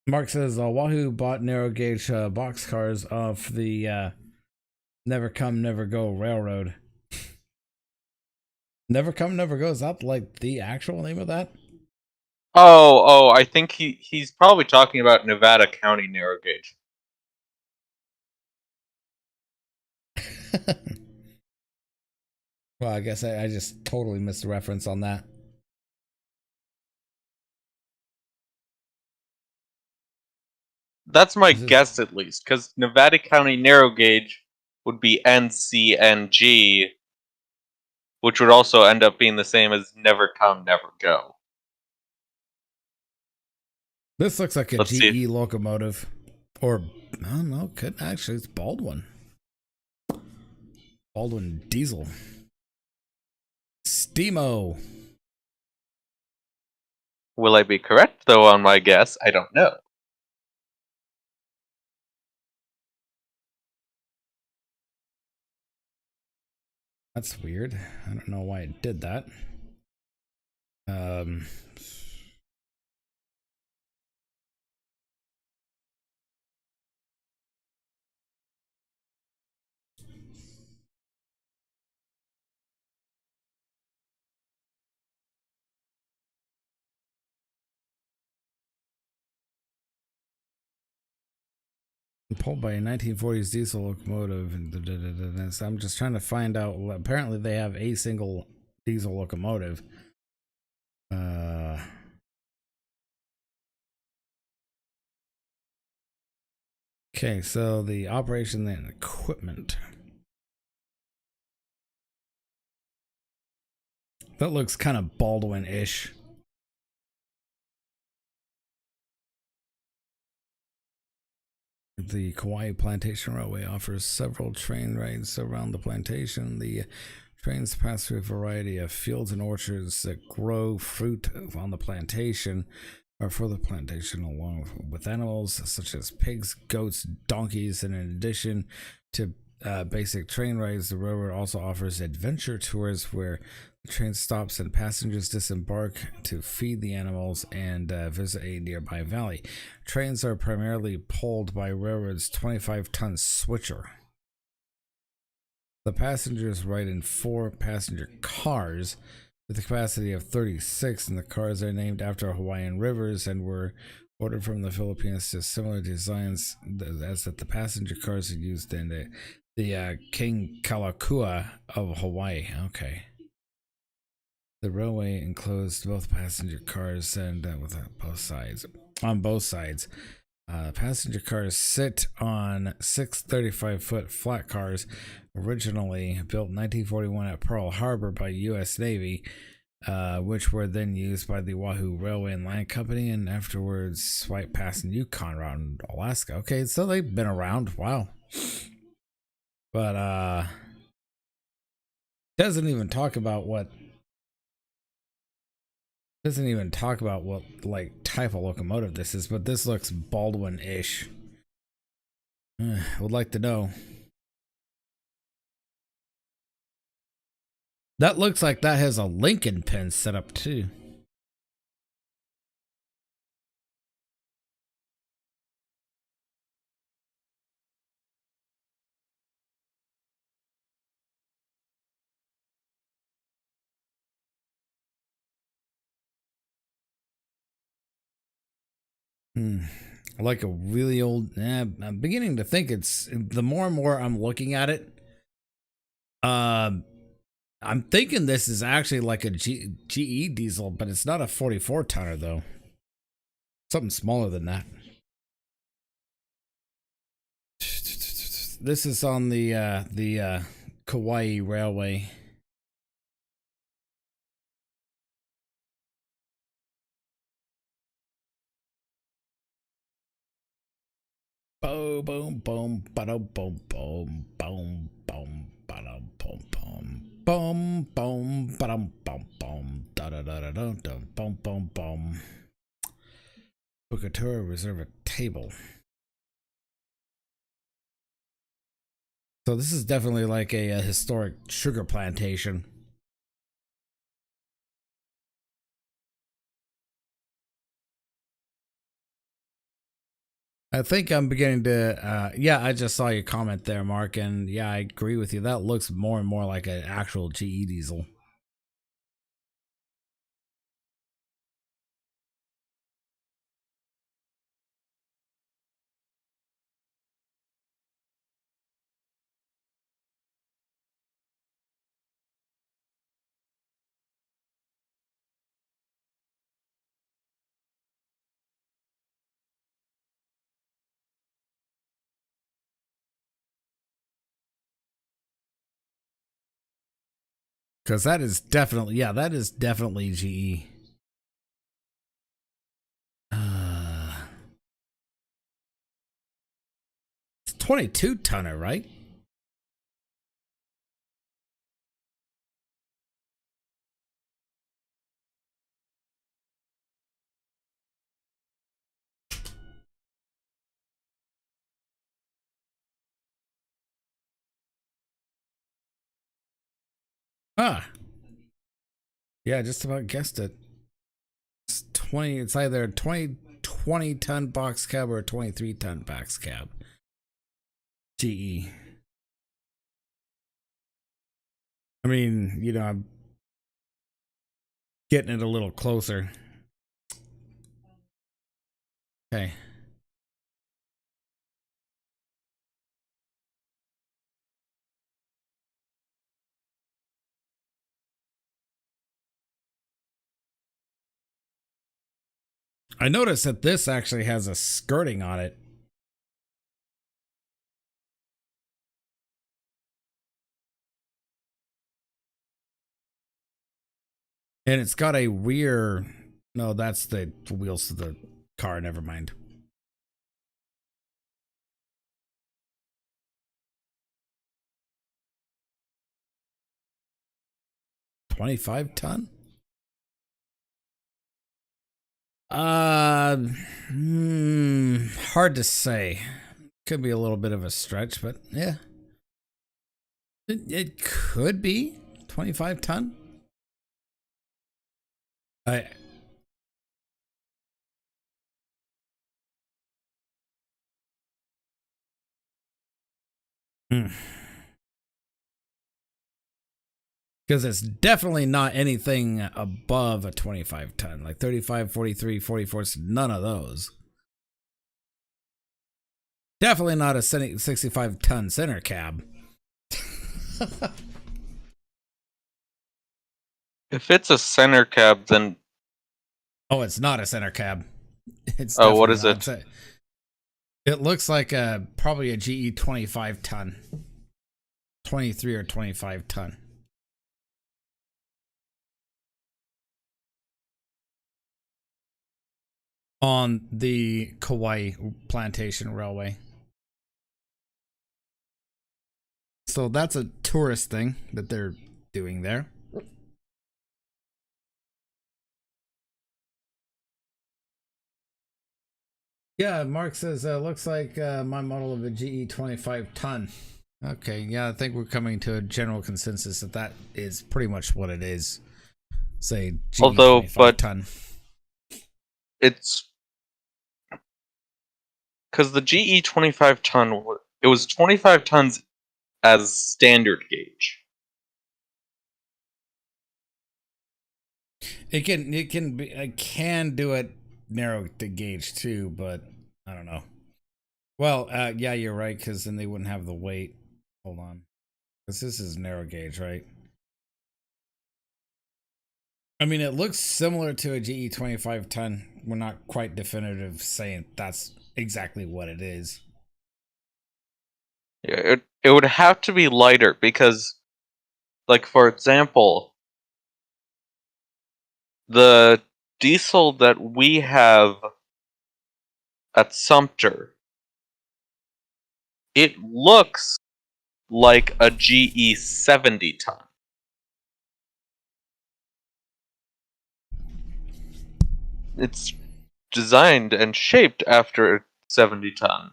Mark says Wahoo bought narrow gauge boxcars off the Never Come Never Go Railroad. Never Come Never Go, is that like the actual name of that? Oh, I think he's probably talking about Nevada County narrow gauge. Well, I guess I just totally missed the reference on that. That's my This is- guess, at least, because Nevada County narrow gauge would be NCNG, which would also end up being the same as Never Come, Never Go. This looks like a Let's GE see. locomotive. Or, I don't know, could actually, it's Baldwin. Baldwin diesel. Steamo. Will I be correct, though, on my guess? I don't know. That's weird. I don't know why it did that. Pulled by a 1940s diesel locomotive. So I'm just trying to find out. Apparently, they have a single diesel locomotive. Okay, so the operation and equipment. That looks kind of Baldwin-ish. The Kauai Plantation Railway offers several train rides around the plantation. The trains pass through a variety of fields and orchards that grow fruit on the plantation or for the plantation, along with animals such as pigs, goats, donkeys, and in addition to basic train rides, the railroad also offers adventure tours where the train stops and passengers disembark to feed the animals and visit a nearby valley. Trains are primarily pulled by railroad's 25-ton switcher. The passengers ride in 4 passenger cars with a capacity of 36, and the cars are named after Hawaiian rivers and were ordered from the Philippines to similar designs as that the passenger cars are used in the King Kalakua of Hawaii. Okay. The railway enclosed both passenger cars and with both sides. On both sides, passenger cars sit on 6 35-foot flat cars, originally built in 1941 at Pearl Harbor by U.S. Navy, which were then used by the Oahu Railway and Land Company, and afterwards swipe past Yukon around Alaska. Okay, so they've been around. Wow. But doesn't even talk about what like type of locomotive this is, but this looks Baldwin-ish. Would like to know. That looks like that has a Lincoln pin set up too. Like a really old. I'm beginning to think it's the more and more I'm looking at it. I'm thinking this is actually like a GE diesel, but it's not a 44 tonner though. Something smaller than that. This is on the Kauai Railway. Boom, boom, boom, ba boom, boom, boom, boom, ba boom, boom, boom, boom, ba boom, boom, da da da da da da, boom, boom, boom. Book a tour, reserve a table. So this is definitely like a historic sugar plantation. I think I'm beginning to, yeah, I just saw your comment there, Mark, and yeah, I agree with you. That looks more and more like an actual GE diesel. Because that is definitely, yeah, that is definitely GE. It's 22 tonner, right? Ah, yeah, just about guessed it. It's 20. It's either 20 ton box cab or a 23 ton box cab. GE. I mean, you know, I'm getting it a little closer. Okay. I noticed that this actually has a skirting on it. And it's got a rear. No, that's the wheels of the car. Never mind. $25 ton? Hard to say. Could be a little bit of a stretch, but yeah. It could be 25 ton. I because it's definitely not anything above a 25 ton, like 35, 43, 44, none of those. Definitely not a 65 ton center cab. If it's a center cab, then Oh, it's not a center cab. It's oh, what definitely is not. it? It looks like probably a GE 25 ton, 23 or 25 ton. On the Kauai Plantation Railway. So that's a tourist thing that they're doing there. Yeah, Mark says, looks like my model of a GE 25 ton. Okay, yeah, I think we're coming to a general consensus that that is pretty much what it is. Say GE Although, 25 but ton. it's because the GE 25 ton, it was 25 tons as standard gauge. It can do it narrow to gauge too, but I don't know. Well, yeah, you're right, because then they wouldn't have the weight. Hold on, because this is narrow gauge, right? I mean, it looks similar to a GE 25 ton. We're not quite definitive saying that's exactly what it is. Yeah, it would have to be lighter because, like, for example, the diesel that we have at Sumter, it looks like a GE 70 ton. It's designed and shaped after a 70 ton,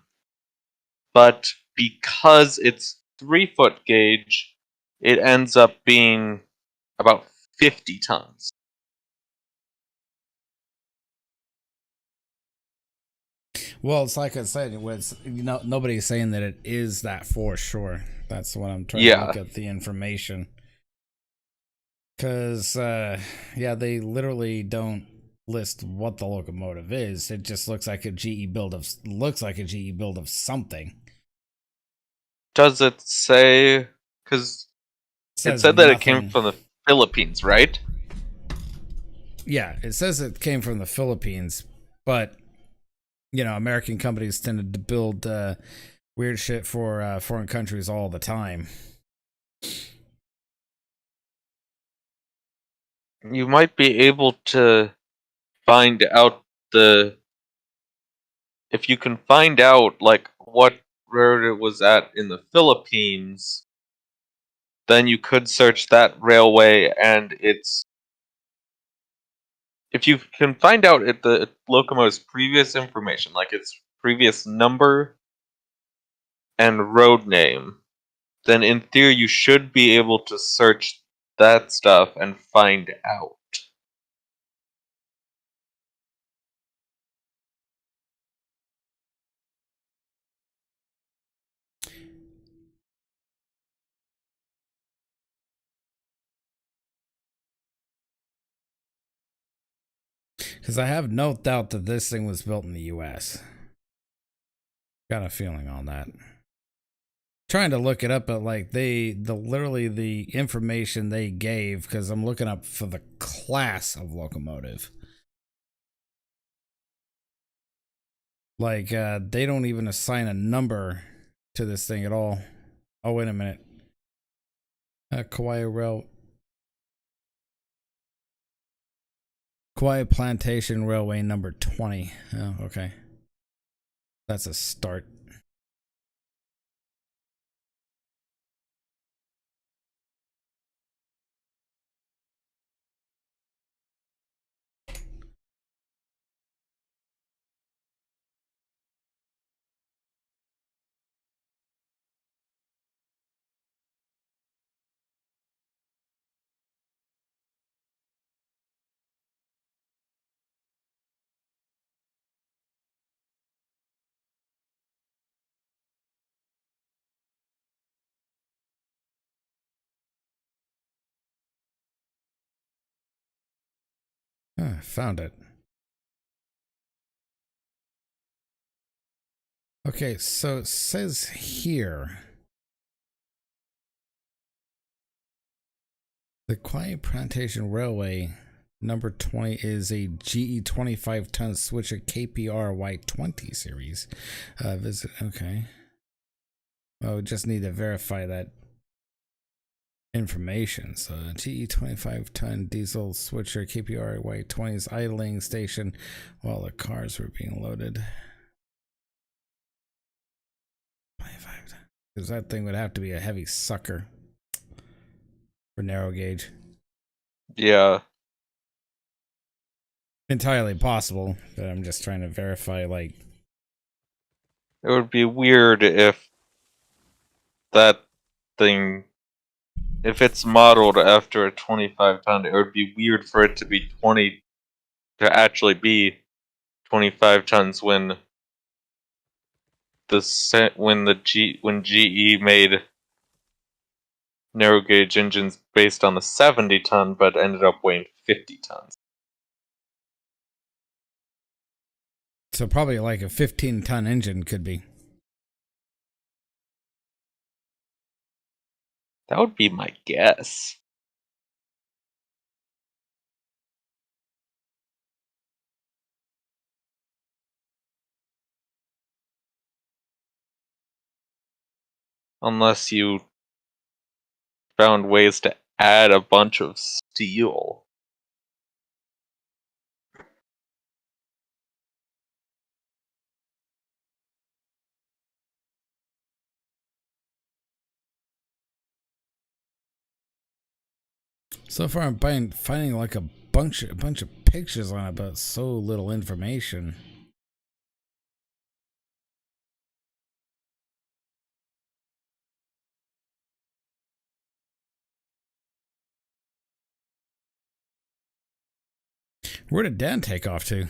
but because it's 3-foot gauge, it ends up being about 50 tons. Well, it's like I said, it was, nobody's saying that it is that for sure. That's what I'm trying to Yeah. look at the information. Because, yeah, they literally don't list what the locomotive is. It just looks like a GE build of something. Does it say? Because it Says said that it came nothing. from the Philippines, right? Yeah, it says it came from the Philippines, but American companies tended to build weird shit for foreign countries all the time. You might be able to find out if you can find out like what road it was at in the Philippines, then you could search that railway and if you can find out the locomotive's previous information, like its previous number and road name, then in theory you should be able to search that stuff and find out. Because I have no doubt that this thing was built in the U.S. Got a feeling on that. Trying to look it up, but like literally the information they gave, because I'm looking up for the class of locomotive. Like they don't even assign a number to this thing at all. Oh, wait a minute. Kauai Plantation Railway number 20. Oh, okay. That's a start. Found it. Okay, so it says here the Quiet Plantation Railway number 20 is a GE 25 ton switcher KPR Y20 series. Visit. Okay. Well, we just need to verify that information. So GE 25 ton diesel switcher KPR Y20 is idling station while the cars were being loaded. Because that thing would have to be a heavy sucker for narrow gauge. Yeah. Entirely possible, but I'm just trying to verify, like, It would be weird if that thing, if it's modeled after a 25-ton, it would be weird for it to be to actually be 25 tons when when GE made narrow gauge engines based on the 70-ton, but ended up weighing 50 tons. So probably like a 15-ton engine could be. That would be my guess. Unless you found ways to add a bunch of steel. So far, I'm finding like a bunch of pictures on it, but so little information. Where did Dan take off to?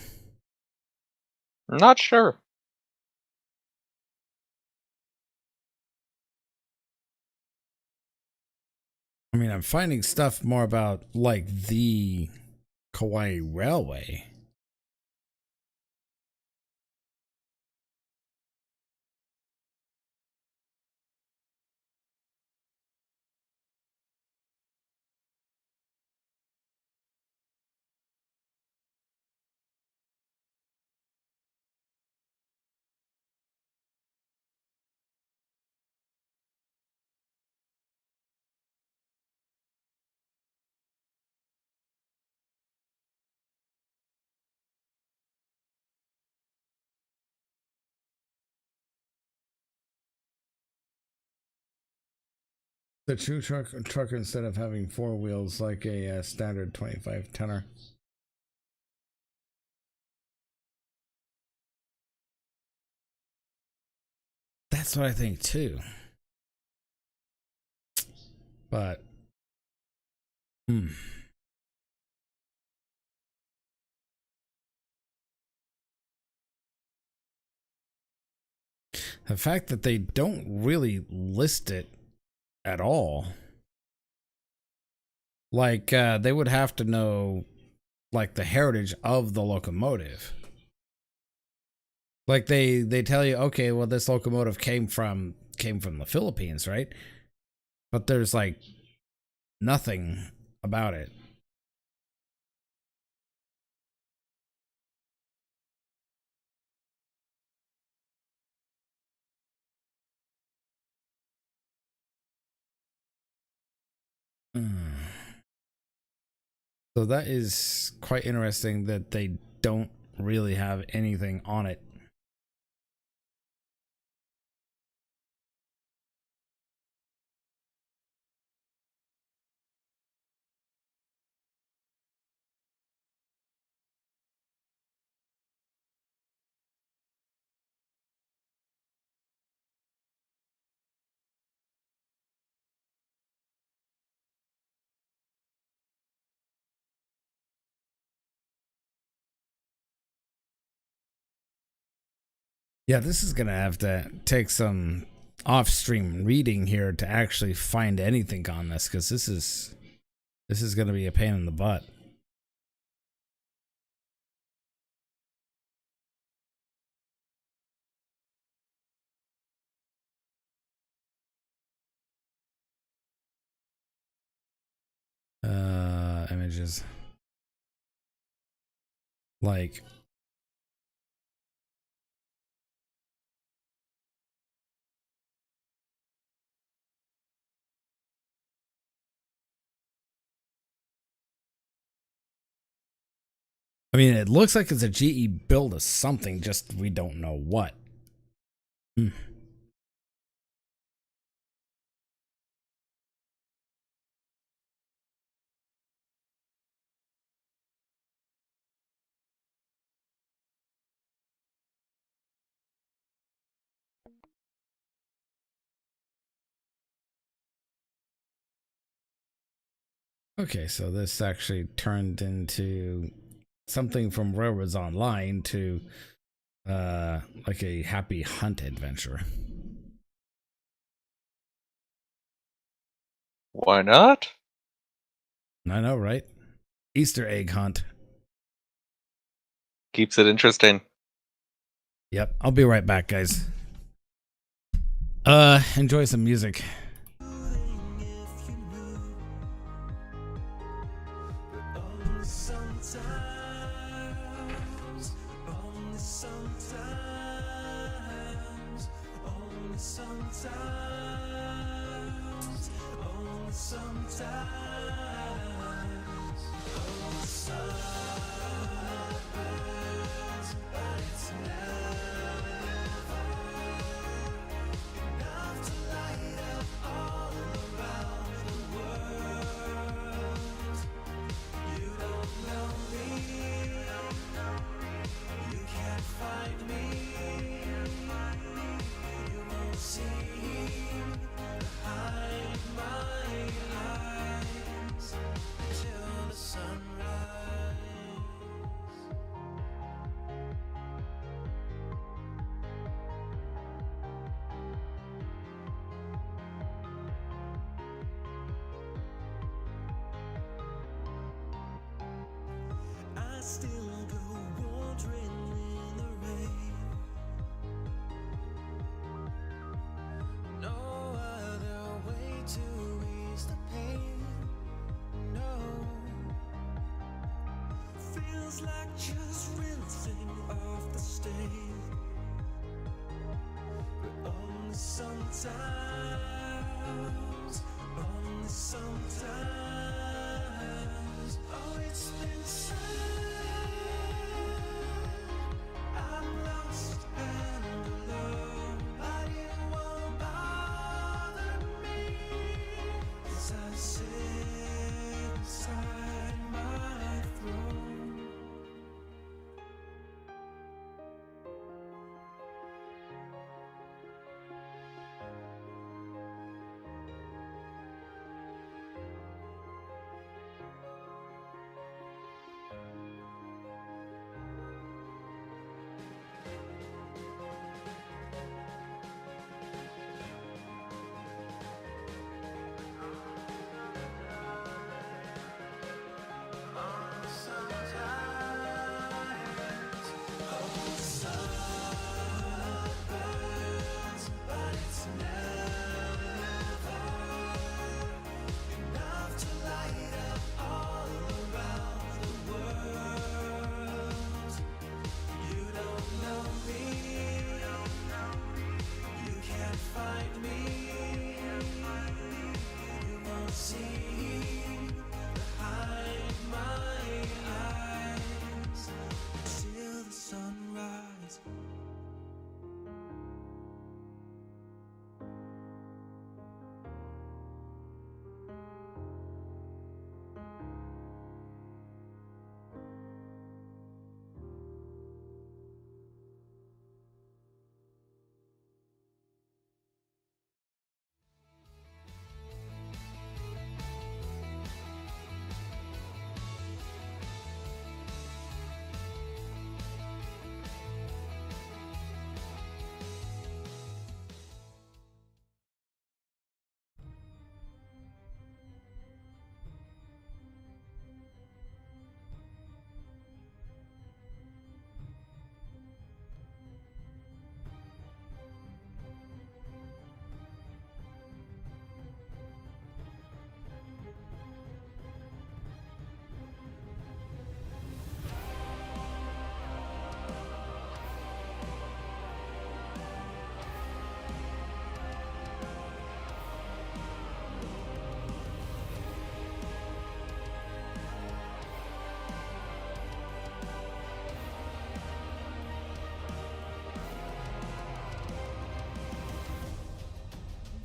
Not sure. I mean, I'm finding stuff more about like the Kauai Railway. The true trucker instead of having four wheels like a standard 25 tonner. That's what I think too. But the fact that they don't really list it at all, like they would have to know like the heritage of the locomotive. Like they tell you, okay, well this locomotive came from the Philippines, right? But there's like nothing about it. So that is quite interesting that they don't really have anything on it. Yeah, this is gonna have to take some off-stream reading here to actually find anything on this, because this is gonna be a pain in the butt. Images like I mean, it looks like it's a GE build of something, just we don't know what. Okay, so this actually turned into something from Railroads Online to like a happy hunt adventure. Why not? I know, right? Easter egg hunt. Keeps it interesting. Yep, I'll be right back, guys. Enjoy some music.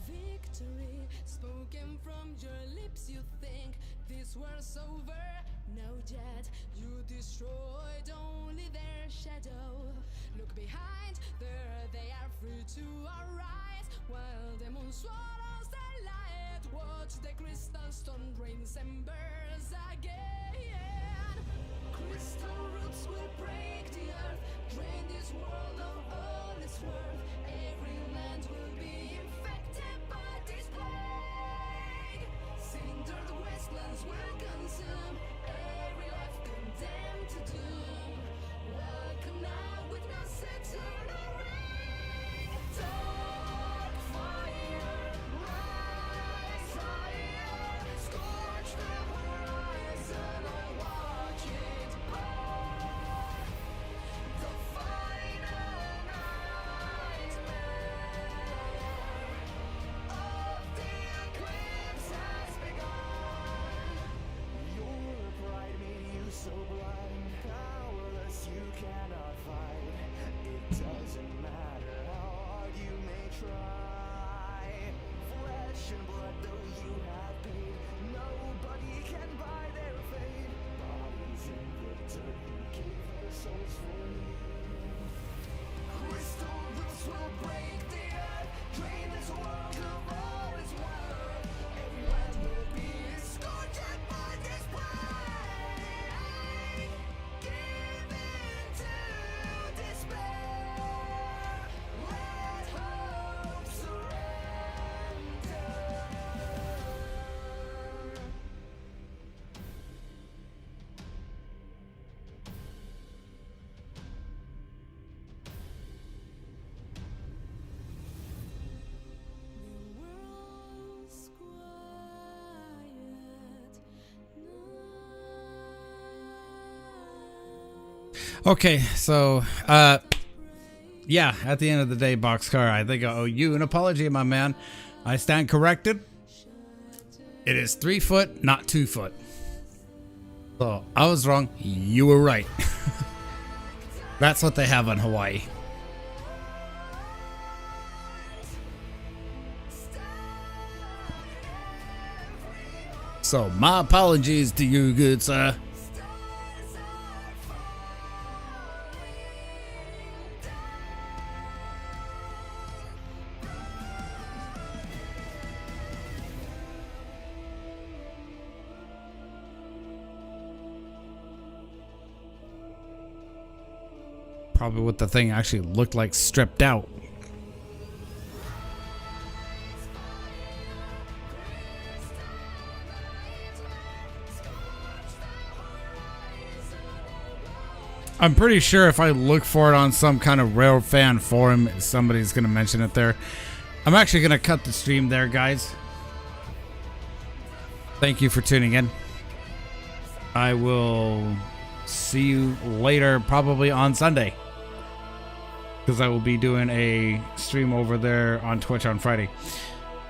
Victory spoken from your lips, you think this war's over? No, yet you destroyed only their shadow. Look behind, there they are free to arise, while demons swallows their light. Watch the crystal stone rings and burns again. Crystal roots will break the earth, drain this world of all its worth. Every land will be infected by this plague. Cindered wastelands will consume every life condemned to doom. Welcome now, witness eternal reign. Dark fire, rise higher, scorch the horizon, I watch it burn. The final nightmare of the eclipse has begun. Your pride made you so blind, powerless, you cannot fight. It doesn't matter how hard you may try. Flesh and blood, though you have paid, nobody can buy their fate. Bodies in the dirt, who gave their souls for you. Crystal roots will break the earth, drain this world of all its worth. Everyone will be scorched by this plague. Give in to despair. Let hope surrender. The world's quiet now. Okay, so yeah, at the end of the day, Boxcar, I think I owe you an apology, my man. I stand corrected. It is 3 foot, not 2 foot. So I was wrong. You were right. That's what they have in Hawaii. So my apologies to you, good sir. Probably what the thing actually looked like stripped out. I'm pretty sure if I look for it on some kind of rail fan forum, somebody's going to mention it there. I'm actually going to cut the stream there, guys. Thank you for tuning in. I will see you later, probably on Sunday, because I will be doing a stream over there on Twitch on Friday.